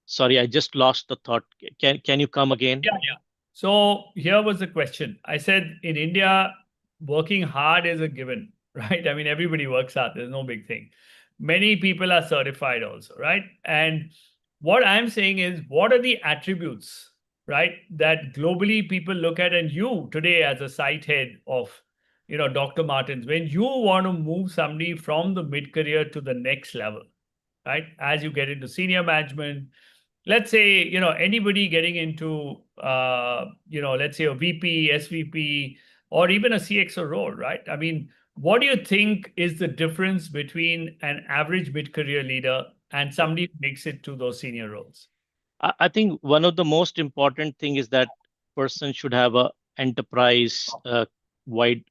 Sorry, I just lost the thought. Can you come again? Yeah. So here was the question. I said in India, working hard is a given, right? I mean, everybody works hard. There's no big thing. Many people are certified also, right? And what I'm saying is, what are the attributes, right, that globally people look at, and you today as a site head of, Dr. Martens, when you want to move somebody from the mid-career to the next level, right? As you get into senior management, let's say, anybody getting into, let's say a VP, SVP, or even a CXO role, right? I mean, what do you think is the difference between an average mid-career leader and somebody who makes it to those senior roles? I think one of the most important thing is that person should have a enterprise wide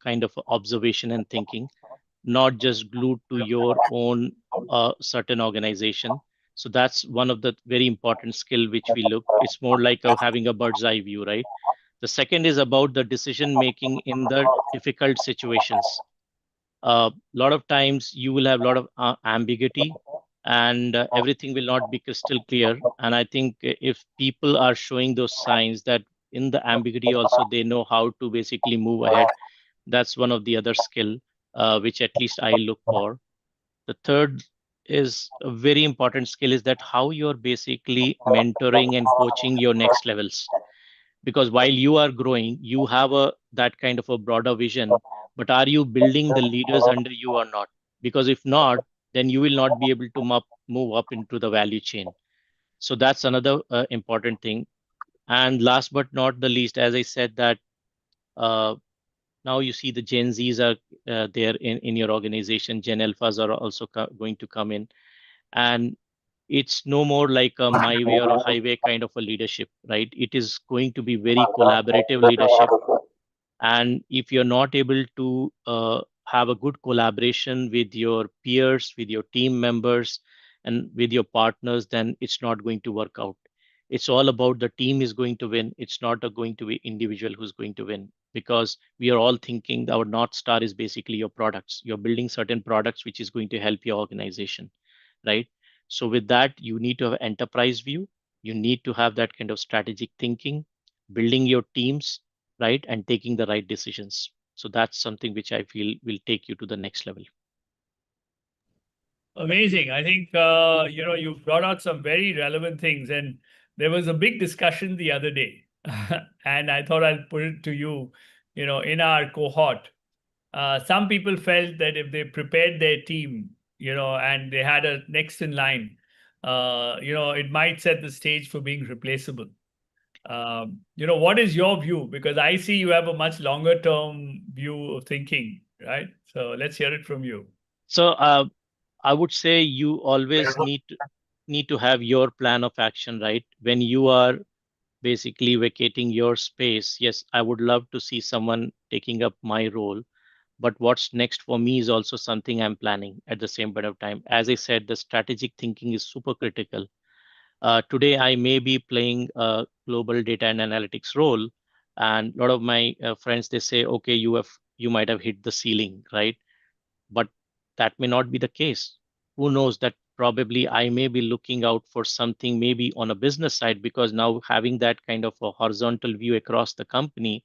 kind of observation and thinking, not just glued to your own certain organization. So that's one of the very important skill which we look. It's more like having a bird's eye view, right? The second is about the decision making in the difficult situations. A lot of times you will have a lot of ambiguity, and everything will not be crystal clear. And I think if people are showing those signs that in the ambiguity also they know how to basically move ahead, that's one of the other skill which at least I look for. The third is a very important skill is that how you're basically mentoring and coaching your next levels, because while you are growing you have a that kind of a broader vision, but are you building the leaders under you or not? Because if not, then you will not be able to move up into the value chain. So that's another important thing. And last but not the least, as I said that uh, now you see the Gen Zs are there in your organization. Gen Alphas are also going to come in, and it's no more like a my way or a highway kind of a leadership, right? It is going to be very collaborative leadership. And if you're not able to have a good collaboration with your peers, with your team members, and with your partners, then it's not going to work out. It's all about the team is going to win. It's not going to be individual who's going to win, because we are all thinking our North Star is basically your products. You're building certain products which is going to help your organization, right? So with that, you need to have enterprise view. You need to have that kind of strategic thinking, building your teams, right, and taking the right decisions. So that's something which I feel will take you to the next level. Amazing. I think, you brought out some very relevant things. And there was a big discussion the other day. And I thought I'll put it to you, in our cohort. Some people felt that if they prepared their team, and they had a next in line, it might set the stage for being replaceable. What is your view? Because I see you have a much longer term view of thinking, right? So let's hear it from you. So I would say you always need to have your plan of action, right? When you are basically vacating your space, yes, I would love to see someone taking up my role. But what's next for me is also something I'm planning at the same point of time. As I said, the strategic thinking is super critical. Today, I may be playing a global data and analytics role, and a lot of my friends they say, "Okay, you might have hit the ceiling, right? But that may not be the case. Who knows that probably I may be looking out for something maybe on a business side, because now having that kind of a horizontal view across the company,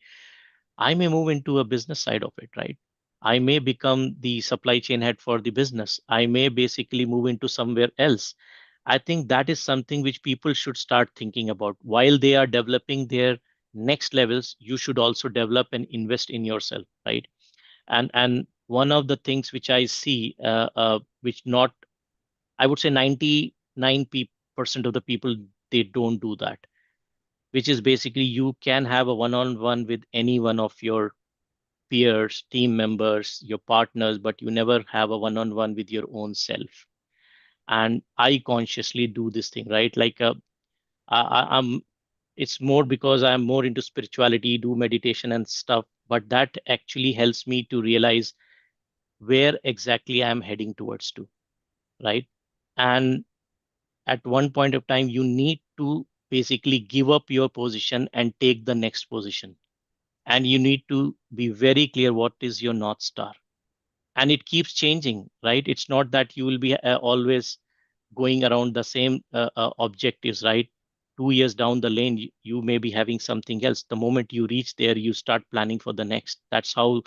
I may move into a business side of it, right? I may become the supply chain head for the business. I may basically move into somewhere else. I think that is something which people should start thinking about while they are developing their next levels. You should also develop and invest in yourself, right? And one of the things which I see, which not, I would say 99% of the people, they don't do that, which is basically you can have a one-on-one with any one of your peers, team members, your partners, but you never have a one-on-one with your own self. And I consciously do this thing, right? Like I'm, it's more because I'm more into spirituality, do meditation and stuff, but that actually helps me to realize where exactly I'm heading towards to, right? And at one point of time, you need to basically give up your position and take the next position. And you need to be very clear what is your North Star. And it keeps changing, right? It's not that you will be always going around the same objectives, right? 2 years down the lane, you may be having something else. The moment you reach there, you start planning for the next. That's how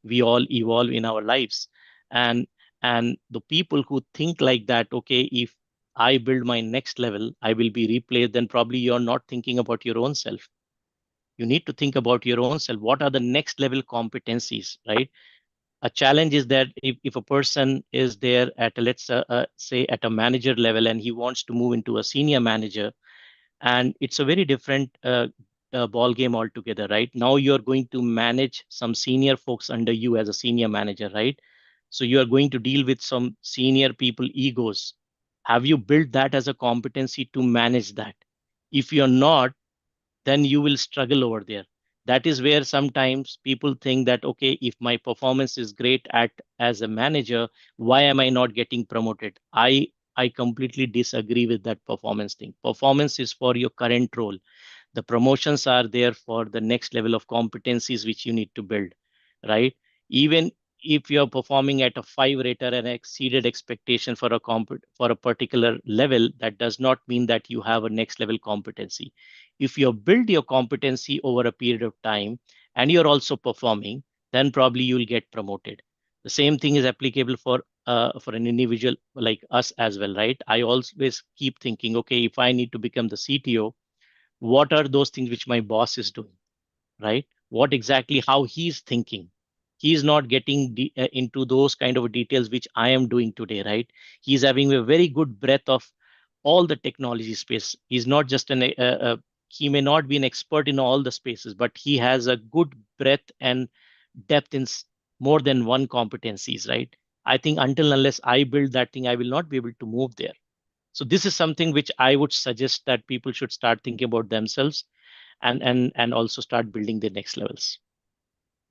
we all evolve in our lives. And and the people who think like that, okay, if I build my next level, I will be replaced, then probably you're not thinking about your own self. You need to think about your own self. What are the next level competencies, right? A challenge is that if a person is there at let's say at a manager level and he wants to move into a senior manager, and it's a very different ball game altogether, right? Now you're going to manage some senior folks under you as a senior manager, right? So you are going to deal with some senior people egos. Have you built that as a competency to manage that? If you're not, then you will struggle over there. That is where sometimes people think that, okay, if my performance is great at as a manager, why am I not getting promoted? I completely disagree with that performance thing. Performance is for your current role. The promotions are there for the next level of competencies which you need to build, right? Even if you're performing at a 5 rater and exceeded expectation for for a particular level, that does not mean that you have a next level competency. If you build your competency over a period of time and you're also performing, then probably you'll get promoted. The same thing is applicable for an individual like us as well, right? I always keep thinking, okay, if I need to become the CTO, what are those things which my boss is doing, right? What exactly how he's thinking. He's not getting into those kind of details which I am doing today, right? He's having a very good breadth of all the technology space. He's not just he may not be an expert in all the spaces, but he has a good breadth and depth in more than one competencies, right? I think until unless I build that thing, I will not be able to move there. So this is something which I would suggest that people should start thinking about themselves, and also start building the next levels.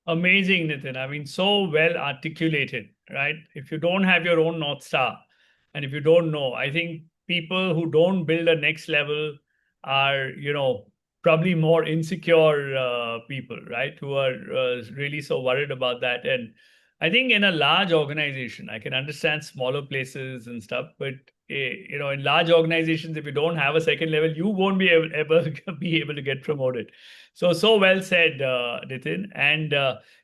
Amazing, Nitin. I mean, so well articulated, right? If you don't have your own North Star and if you don't know, I think people who don't build a next level are, probably more insecure people, right? Who are really so worried about that. And I think in a large organization, I can understand smaller places and stuff, but in large organizations, if you don't have a second level, you won't be able, ever be able to get promoted. So well said, Nitin. And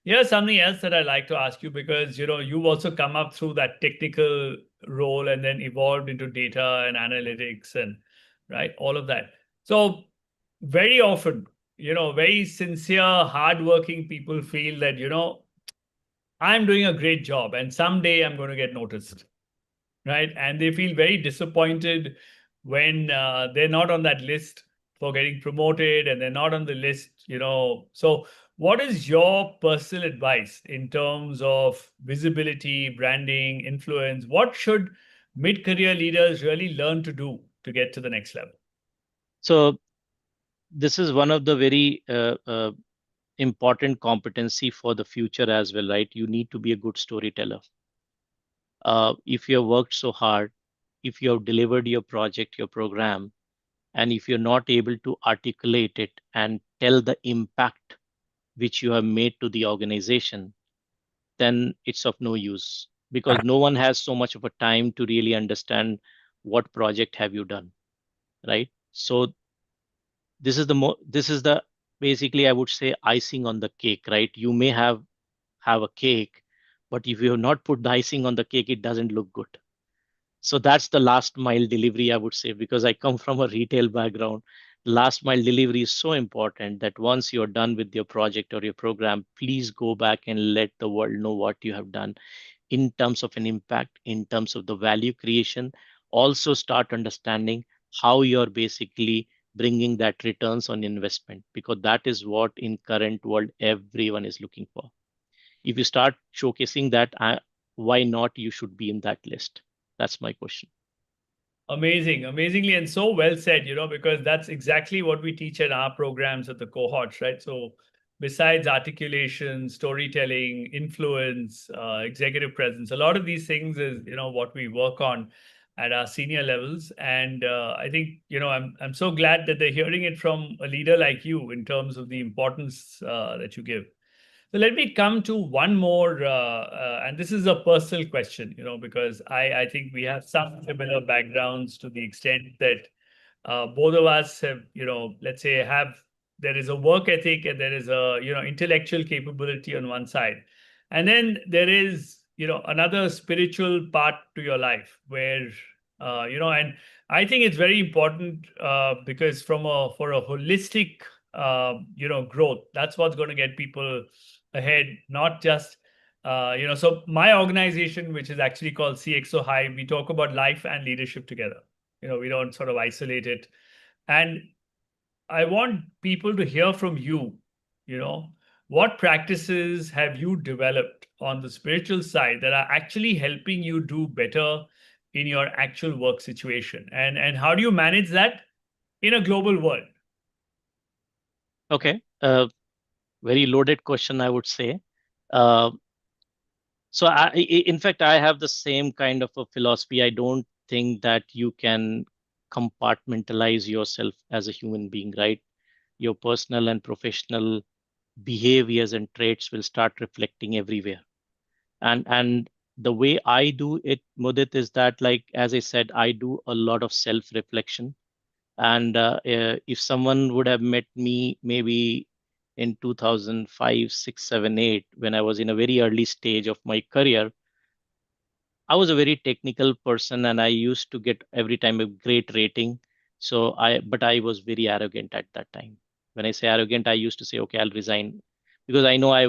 here's something else that I'd like to ask you, because you've also come up through that technical role and then evolved into data and analytics and right, all of that. So very often, very sincere, hardworking people feel that I'm doing a great job and someday I'm going to get noticed, right? And they feel very disappointed when they're not on that list for getting promoted and they're not on the list. So, what is your personal advice in terms of visibility, branding, influence? What should mid career leaders really learn to do to get to the next level? So this is one of the very important competency for the future as well, right? You need to be a good storyteller. If you have worked so hard, if you have delivered your project, your program, and if you're not able to articulate it and tell the impact which you have made to the organization, then it's of no use. because no one has so much of a time to really understand what project have you done, right? So this is the basically I would say icing on the cake, right? You may have a cake, but if you have not put the icing on the cake, it doesn't look good. So that's the last mile delivery, I would say, because I come from a retail background. Last mile delivery is so important that once you're done with your project or your program, please go back and let the world know what you have done in terms of an impact, in terms of the value creation. Also start understanding how you're basically bringing that returns on investment, because that is what in current world everyone is looking for. If you start showcasing that, why not you should be in that list? That's my question. Amazing, amazingly, and so well said, because that's exactly what we teach in our programs at the cohorts, right? So, besides articulation, storytelling, influence, executive presence, a lot of these things is, what we work on at our senior levels. And I think, I'm so glad that they're hearing it from a leader like you in terms of the importance that you give. So let me come to one more, and this is a personal question, because I think we have some similar backgrounds to the extent that both of us have, let's say there is a work ethic and there is a, intellectual capability on one side. And then there is, another spiritual part to your life where, and I think it's very important because for a holistic, growth, that's what's going to get people ahead, not just so my organization, which is actually called CXO High, we talk about life and leadership together. We don't sort of isolate it. And I want people to hear from you, you know, what practices have you developed on the spiritual side that are actually helping you do better in your actual work situation? And how do you manage that in a global world? Okay, very loaded question, I would say. Uh, so, in fact, I have the same kind of a philosophy. I don't think that you can compartmentalize yourself as a human being, right? Your personal and professional behaviors and traits will start reflecting everywhere. And the way I do it, Mudit, is that, like as I said, I do a lot of self reflection. And if someone would have met me maybe in 2005, 6, 7, 8, when I was in a very early stage of my career, I was a very technical person and I used to get every time a great rating. But I was very arrogant at that time. When I say arrogant, I used to say, okay, I'll resign because I know I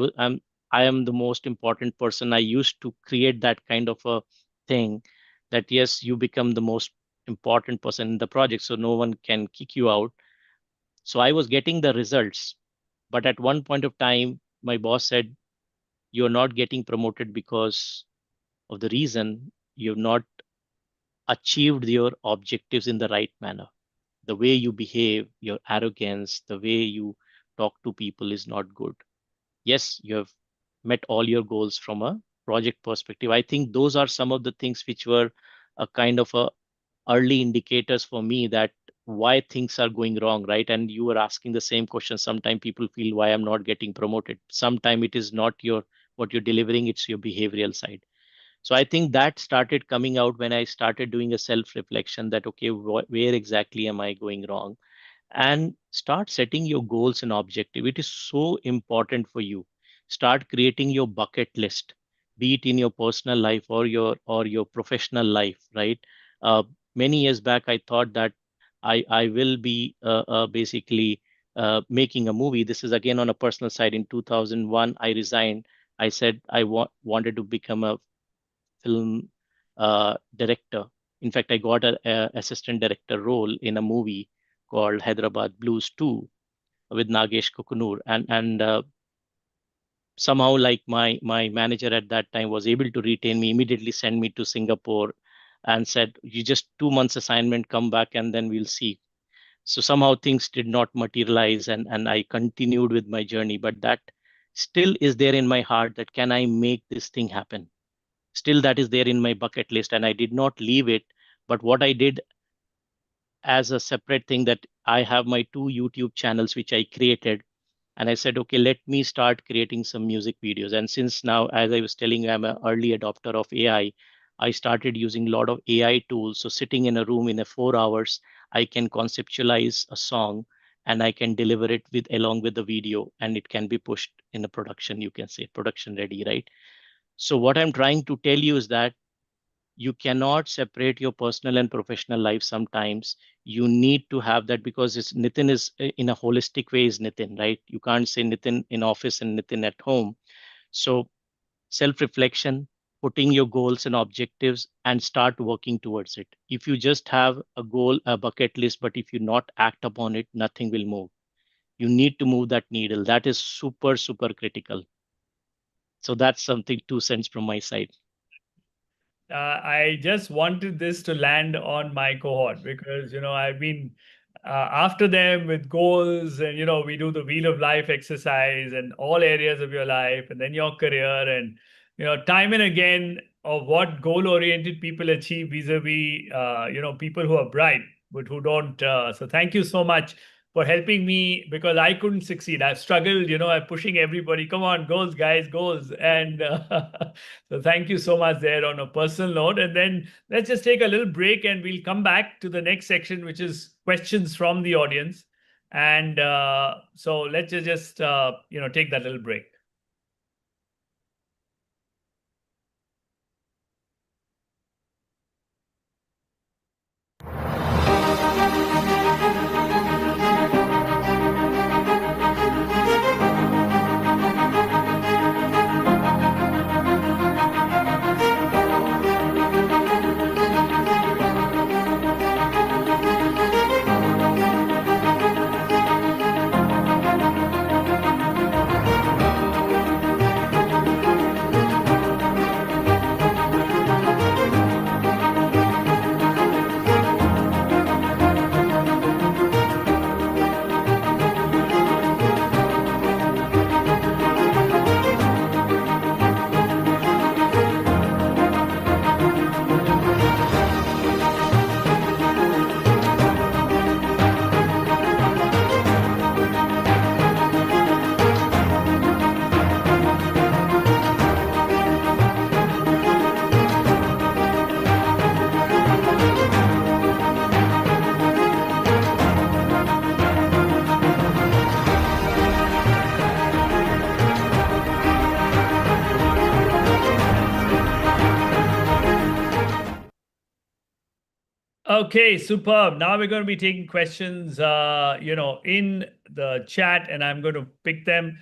am the most important person. I used to create that kind of a thing that, yes, you become the most important person in the project, so no one can kick you out. So I was getting the results. But at one point of time, my boss said, you're not getting promoted because of the reason you've not achieved your objectives in the right manner. The way you behave, your arrogance, the way you talk to people is not good. Yes, you have met all your goals from a project perspective. I think those are some of the things which were a kind of a early indicators for me that why things are going wrong, right? And you were asking the same question. Sometimes people feel why I'm not getting promoted. Sometimes it is not your what you're delivering, it's your behavioral side. So I think that started coming out when I started doing a self reflection that, okay, where exactly am I going wrong? And start setting your goals and objective. It is so important for you. Start creating your bucket list, be it in your personal life or your professional life, right? Uh, Many years back, I thought that I will be basically making a movie. This is again on a personal side. In 2001, I resigned. I said I wanted to become a film director. In fact, I got a assistant director role in a movie called Hyderabad Blues 2 with Nagesh Kukunur. And somehow, like my manager at that time was able to retain me, immediately send me to Singapore and said, you just 2 months assignment, come back and then we'll see. So somehow things did not materialize and I continued with my journey. But that still is there in my heart that can I make this thing happen? Still that is there in my bucket list and I did not leave it. But what I did as a separate thing, that I have my two YouTube channels which I created. And I said, okay, let me start creating some music videos. And since now, as I was telling you, I'm an early adopter of AI, I started using a lot of AI tools. So sitting in a room in a 4 hours, I can conceptualize a song and I can deliver it with along with the video, and it can be pushed in a production, you can say production ready, right? So what I'm trying to tell you is that you cannot separate your personal and professional life sometimes. You need to have that, because it's Nitin is in a holistic way is Nitin, right? You can't say Nitin in office and Nitin at home. So self reflection, putting your goals and objectives and start working towards it. If you just have a goal, a bucket list, but if you not act upon it, nothing will move. You need to move that needle. That is super, super critical. So that's something 2 cents from my side. I just wanted this to land on my cohort because, I've been after them with goals, and, we do the Wheel of Life exercise and all areas of your life and then your career. And, time and again of what goal oriented people achieve vis-a-vis, people who are bright, but who don't. So thank you so much for helping me, because I couldn't succeed. I've struggled, I'm pushing everybody, come on, goals, guys, goals. And so thank you so much there on a personal note. And then let's just take a little break and we'll come back to the next section, which is questions from the audience. And so let's just, take that little break. Okay, superb. Now we're going to be taking questions, in the chat, and I'm going to pick them.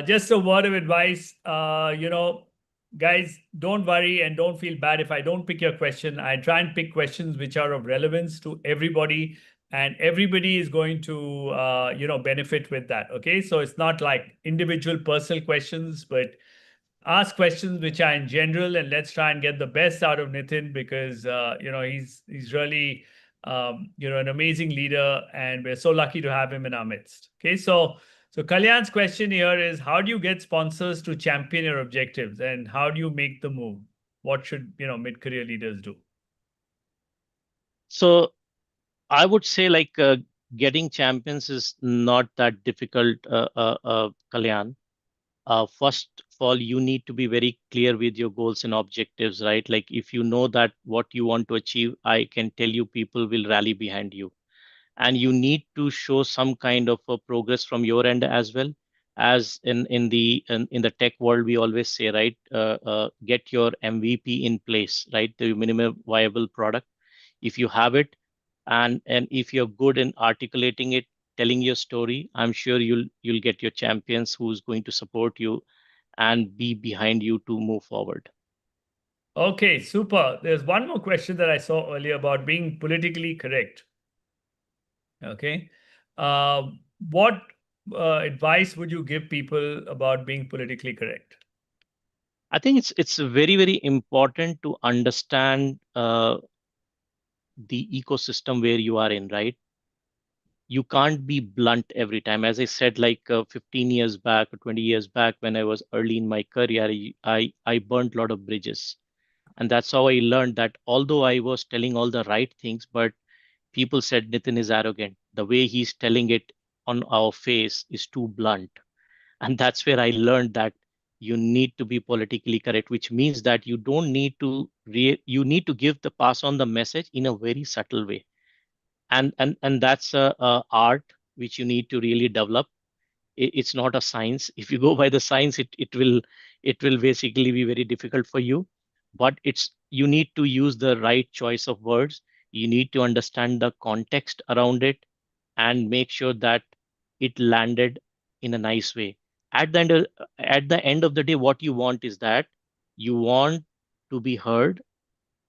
Just a word of advice, guys, don't worry and don't feel bad if I don't pick your question. I try and pick questions which are of relevance to everybody, and everybody is going to, benefit with that. Okay, so it's not like individual personal questions, but ask questions which are in general, and let's try and get the best out of Nitin, because he's really an amazing leader, and we're so lucky to have him in our midst. Okay, so Kalyan's question here is, how do you get sponsors to champion your objectives, and how do you make the move? What should mid-career leaders do? So I would say getting champions is not that difficult, Kalyan. First of all, you need to be very clear with your goals and objectives, right? Like if you know that what you want to achieve, I can tell you people will rally behind you. And you need to show some kind of a progress from your end as well. As in the tech world, we always say, right, get your MVP in place, right? The minimum viable product. If you have it, and if you're good in articulating it, telling your story, I'm sure you'll get your champions who's going to support you and be behind you to move forward. Okay, super. There's one more question that I saw earlier about being politically correct. Okay. What advice would you give people about being politically correct? I think it's very, very important to understand the ecosystem where you are in, right? You can't be blunt every time. As I said, 15 years back or 20 years back, when I was early in my career, I burnt a lot of bridges. And that's how I learned that although I was telling all the right things, but people said Nitin is arrogant. The way he's telling it, on our face is too blunt. And that's where I learned that you need to be politically correct, which means that you don't need to you need to give the pass on the message in a very subtle way. And that's a art which you need to really develop. It's not a science. If you go by the science, it will basically be very difficult for you. But it's you need to use the right choice of words. You need to understand the context around it and make sure that it landed in a nice way. At the end of the day, what you want is that you want to be heard,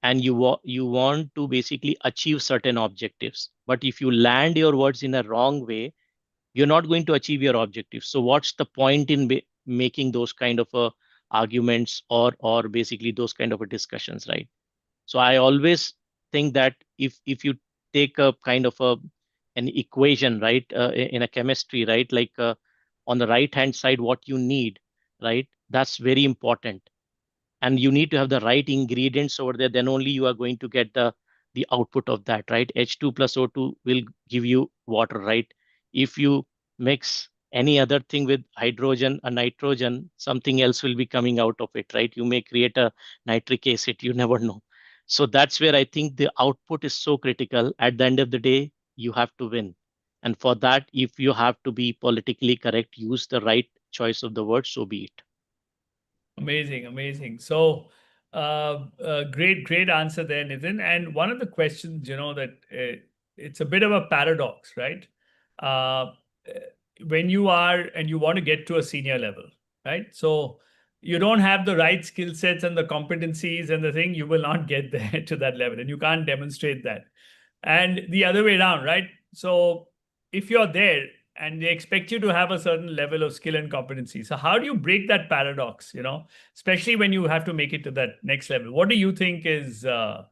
and you want to basically achieve certain objectives. But if you land your words in a wrong way, you're not going to achieve your objectives. So what's the point in making those kind of arguments, or basically those kind of discussions, right? So I always think that if you take a kind of an equation, right, in a chemistry, right, like on the right hand side, what you need, right, that's very important. And you need to have the right ingredients over there, then only you are going to get the output of that, right? H2 plus O2 will give you water, right? If you mix any other thing with hydrogen or nitrogen, something else will be coming out of it, right? You may create a nitric acid, you never know. So that's where I think the output is so critical. At the end of the day, you have to win. And for that, if you have to be politically correct, use the right choice of the word, so be it. Amazing, amazing. So, great answer there, Nitin. And one of the questions, that it's a bit of a paradox, right? Uh, when you are and you want to get to a senior level, right? So you don't have the right skill sets and the competencies and the thing, you will not get there to that level, and you can't demonstrate that. And the other way around, right? So if you're there and they expect you to have a certain level of skill and competency, so how do you break that paradox, especially when you have to make it to that next level? What do you think is the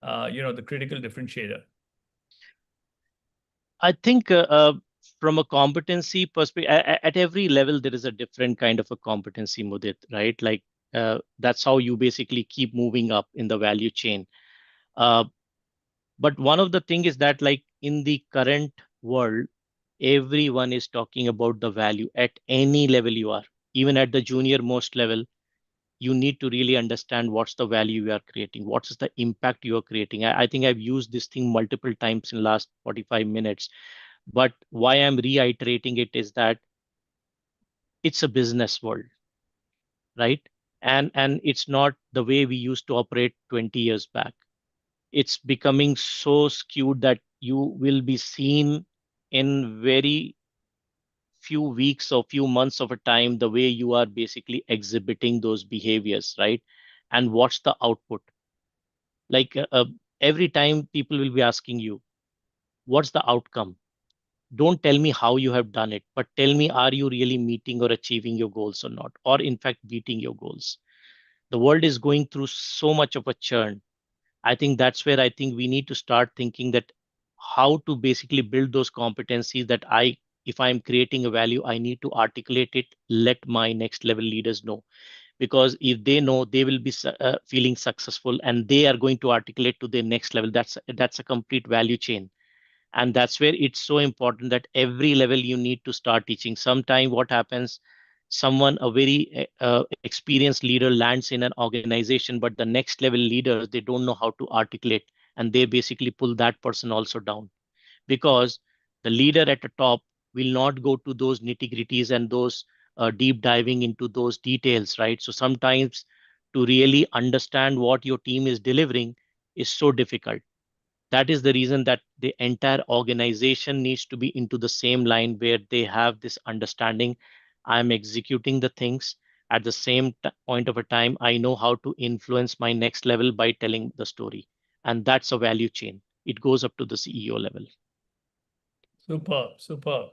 critical differentiator? I think from a competency perspective, at every level, there is a different kind of a competency, Mudit, right? Like that's how you basically keep moving up in the value chain. Uh, but one of the thing is that, like in the current world, everyone is talking about the value at any level you are, even at the junior most level. You need to really understand what's the value you are creating, what's the impact you are creating. I think I've used this thing multiple times in the last 45 minutes. But why I'm reiterating it is that it's a business world, right? And it's not the way we used to operate 20 years back. It's becoming so skewed that you will be seen in very few weeks or few months of a time the way you are basically exhibiting those behaviors, right? And what's the output? Like every time people will be asking you, what's the outcome? Don't tell me how you have done it, but tell me, are you really meeting or achieving your goals or not, or in fact beating your goals? The world is going through so much of a churn. I think that's where I think we need to start thinking that how to basically build those competencies that if I'm creating a value, I need to articulate it, let my next level leaders know. Because if they know, they will be feeling successful, and they are going to articulate to their next level. That's a complete value chain. And that's where it's so important that every level you need to start teaching. Sometime what happens, someone, a very experienced leader, lands in an organization, but the next level leaders, they don't know how to articulate, and they basically pull that person also down, because the leader at the top will not go to those nitty gritties and those deep diving into those details, right? So sometimes to really understand what your team is delivering is so difficult. That is the reason that the entire organization needs to be into the same line, where they have this understanding. I'm executing the things. At the same point of a time, I know how to influence my next level by telling the story. And that's a value chain. It goes up to the CEO level. Superb, superb.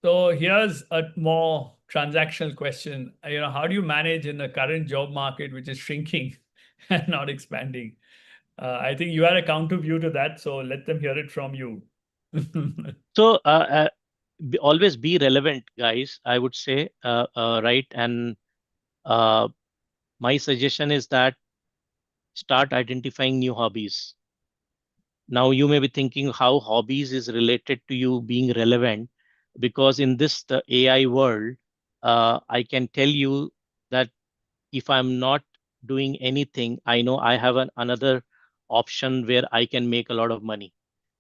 So here's a more transactional question. How do you manage in the current job market, which is shrinking and not expanding? I think you had a counter view to that, so let them hear it from you. So always be relevant, guys, I would say, right? And uh, my suggestion is that start identifying new hobbies. Now, you may be thinking how hobbies is related to you being relevant. because in this the AI world, I can tell you that if I'm not doing anything, I know I have another option where I can make a lot of money.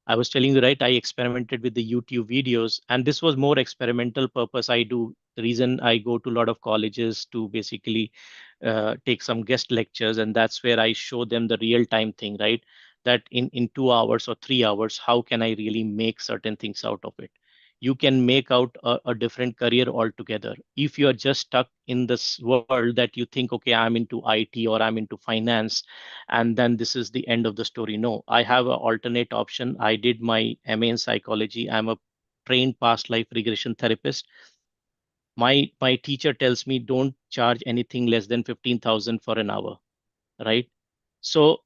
I was telling you, right? I experimented with the YouTube videos, and this was more experimental purpose. I do the reason I go to a lot of colleges to basically take some guest lectures, and that's where I show them the real time thing, right? That in 2 hours or 3 hours, how can I really make certain things out of it? You can make out a different career altogether. If you are just stuck in this world that you think, okay, I'm into IT or I'm into finance, and then this is the end of the story. No, I have an alternate option. I did my MA in psychology. I'm a trained past life regression therapist. My teacher tells me don't charge anything less than 15,000 for an hour, right? So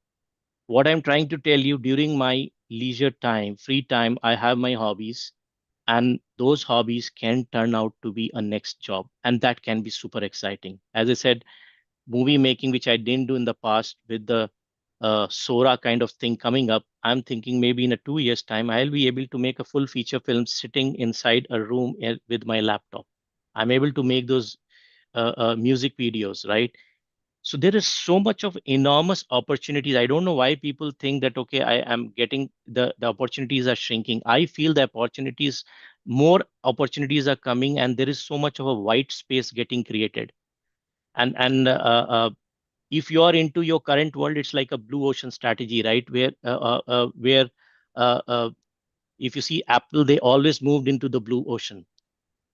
what I'm trying to tell you, during my leisure time, free time, I have my hobbies, and those hobbies can turn out to be a next job, and that can be super exciting. As I said, movie making, which I didn't do in the past, with the Sora kind of thing coming up, I'm thinking maybe in a 2 years time, I'll be able to make a full feature film sitting inside a room with my laptop. I'm able to make those music videos, right? So there is so much of enormous opportunities. I don't know why people think that, okay, I am getting the opportunities are shrinking. I feel the opportunities, more opportunities are coming, and there is so much of a white space getting created. And if you are into your current world, it's like a blue ocean strategy, right? Where uh, uh, if you see Apple, they always moved into the blue ocean.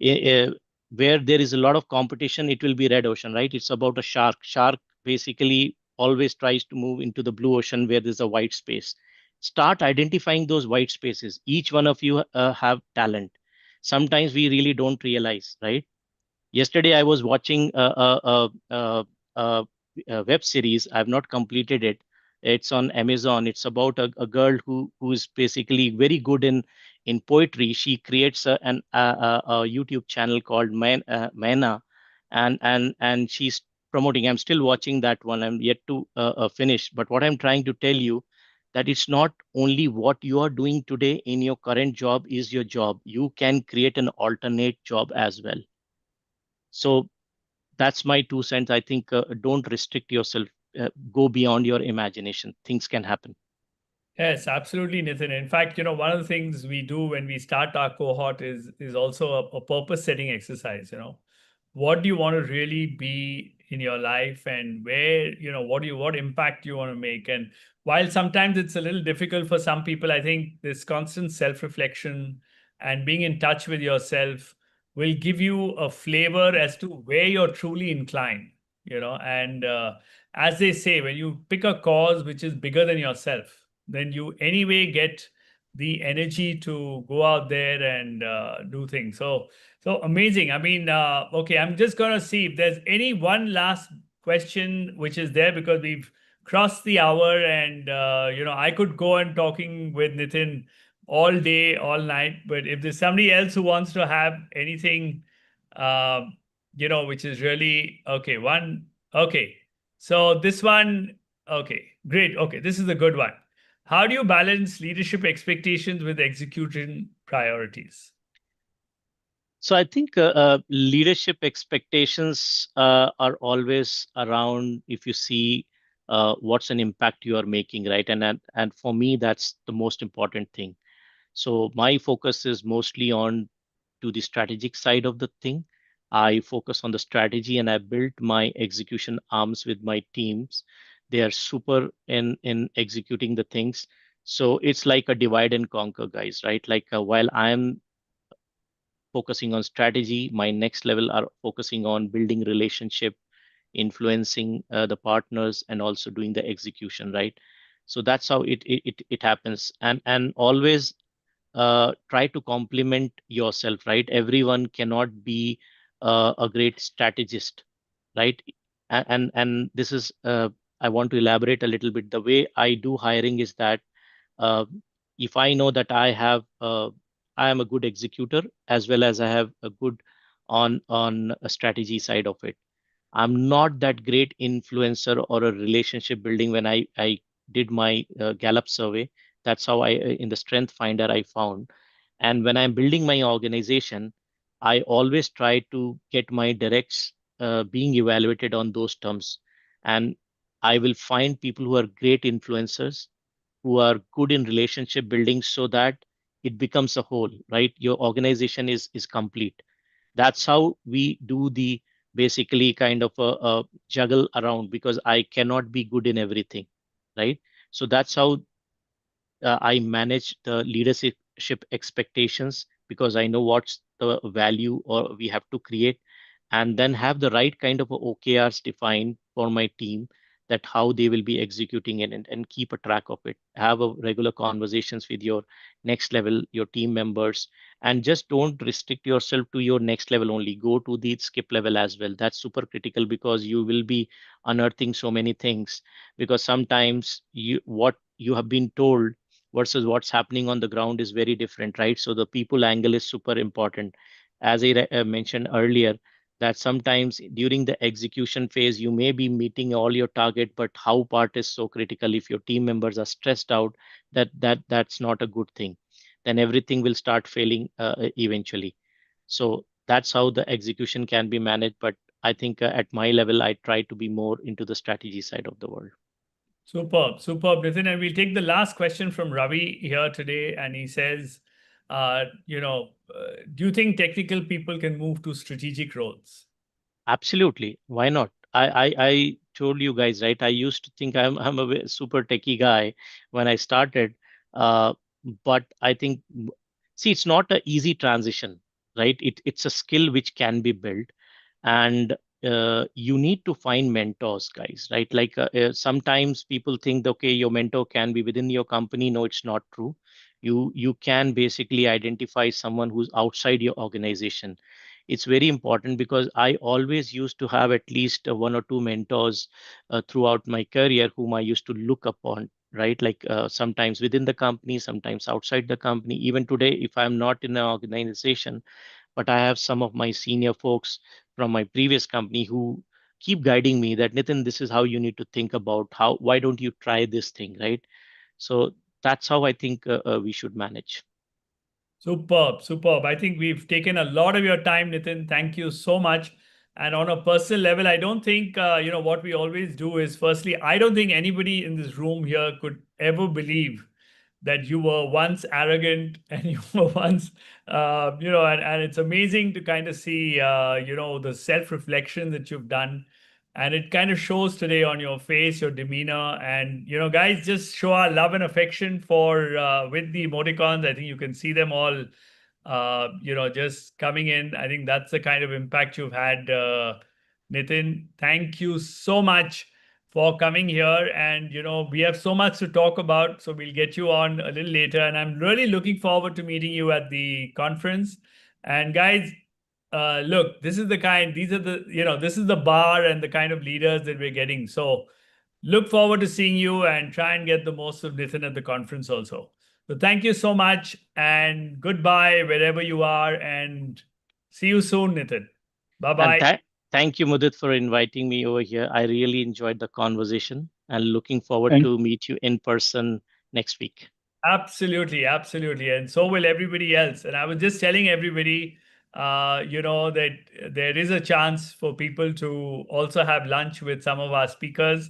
Eh, where there is a lot of competition, it will be red ocean, right? It's about a shark. Shark basically always tries to move into the blue ocean where there's a white space. Start identifying those white spaces. Each one of you have talent. Sometimes we really don't realize, right? Yesterday, I was watching a web series. I've not completed it. It's on Amazon. It's about a girl who is basically very good in poetry. She creates a YouTube channel called Mana, and she's promoting. I'm still watching that one. I'm yet to finish. But what I'm trying to tell you, that it's not only what you are doing today in your current job is your job. You can create an alternate job as well. So that's my 2 cents. I think don't restrict yourself. Go beyond your imagination. Things can happen. Yes, absolutely, Nitin. In fact, one of the things we do when we start our cohort is also a purpose setting exercise. What do you want to really be in your life, and where, what impact you want to make? And while sometimes it's a little difficult for some people, I think this constant self-reflection and being in touch with yourself will give you a flavor as to where you're truly inclined, and as they say, when you pick a cause which is bigger than yourself, then you anyway get the energy to go out there and do things. So amazing. I mean, okay, I'm just gonna see if there's any one last question which is there, because we've crossed the hour, and I could go on talking with Nitin all day, all night. But if there's somebody else who wants to have anything, um, which is really okay. Okay. So this one, okay, great. Okay, this is a good one. How do you balance leadership expectations with execution priorities? So I think leadership expectations are always around. If you see what's an impact you are making, right? And for me, that's the most important thing. So my focus is mostly on to the strategic side of the thing. I focus on the strategy, and I built my execution arms with my teams. They are super in executing the things. So it's like a divide and conquer, guys, right? Like while I'm focusing on strategy, my next level are focusing on building relationship, influencing the partners, and also doing the execution, right? So that's how it happens. And always try to complement yourself, right? Everyone cannot be a great strategist, right? And this is I want to elaborate a little bit. The way I do hiring is that uh, if I know that I am a good executor, as well as I have a good on a strategy side of it. I'm not that great influencer or a relationship building. When I did my Gallup survey, that's how I in the Strength Finder I found. And when I'm building my organization, I always try to get my directs being evaluated on those terms. And I will find people who are great influencers, who are good in relationship building so that it becomes a whole, right? Your organization is complete. That's how we do the basically kind of a juggle around, because I cannot be good in everything, right? So that's how I manage the leadership expectations, because I know what's the value or we have to create, and then have the right kind of OKRs defined for my team, that how they will be executing it, and keep a track of it. Have a regular conversations with your next level, your team members, and just don't restrict yourself to your next level only. Go to the skip level as well. That's super critical, because you will be unearthing so many things, because sometimes what you have been told versus what's happening on the ground is very different, right? So the people angle is super important. As I mentioned earlier, that sometimes during the execution phase, you may be meeting all your target, but how part is so critical. If your team members are stressed out, that's not a good thing. Then everything will start failing eventually. So that's how the execution can be managed. But I think at my level, I try to be more into the strategy side of the world. Superb, superb, Nitin. And we'll take the last question from Ravi here today. And he says, do you think technical people can move to strategic roles? Absolutely. Why not? I told you guys, right? I used to think I'm a super techie guy when I started. Uh, but I think, see, it's not an easy transition, right? It's a skill which can be built, and you need to find mentors, guys, right? Like sometimes people think, okay, your mentor can be within your company. No, it's not true. You can basically identify someone who's outside your organization. It's very important, because I always used to have at least one or two mentors throughout my career whom I used to look upon, right? Like sometimes within the company, sometimes outside the company. Even today, if I'm not in an organization, but I have some of my senior folks from my previous company who keep guiding me that, Nitin, this is how you need to think about why don't you try this thing, right? So that's how I think we should manage. Superb, superb. I think we've taken a lot of your time, Nitin. Thank you so much. And on a personal level, I don't think, what we always do is, firstly, I don't think anybody in this room here could ever believe that you were once arrogant and you were once, and it's amazing to kind of see, the self reflection that you've done. And it kind of shows today on your face, your demeanor. And, guys, just show our love and affection for with the emoticons. I think you can see them all, just coming in. I think that's the kind of impact you've had, Nitin. Thank you so much for coming here. And, we have so much to talk about. So we'll get you on a little later. And I'm really looking forward to meeting you at the conference. And guys, look, this is the kind, these are the, this is the bar and the kind of leaders that we're getting. So look forward to seeing you and try and get the most of Nitin at the conference also. So thank you so much and goodbye wherever you are, and see you soon, Nitin. And Bye-bye. thank you, Mudit, for inviting me over here. I really enjoyed the conversation, and looking forward Thank to meet you in person next week. Absolutely, absolutely. And so will everybody else. And I was just telling everybody, that there is a chance for people to also have lunch with some of our speakers.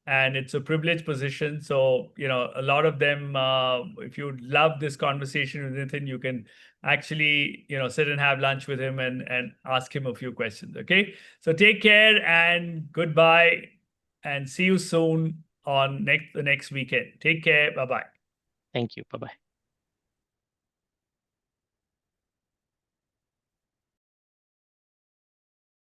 And it's a privileged position. So, a lot of them, if you love this conversation with Nathan, you can actually, sit and have lunch with him and ask him a few questions. Okay. So take care and goodbye, and see you soon on the next weekend. Take care. Bye-bye. Thank you. Bye bye.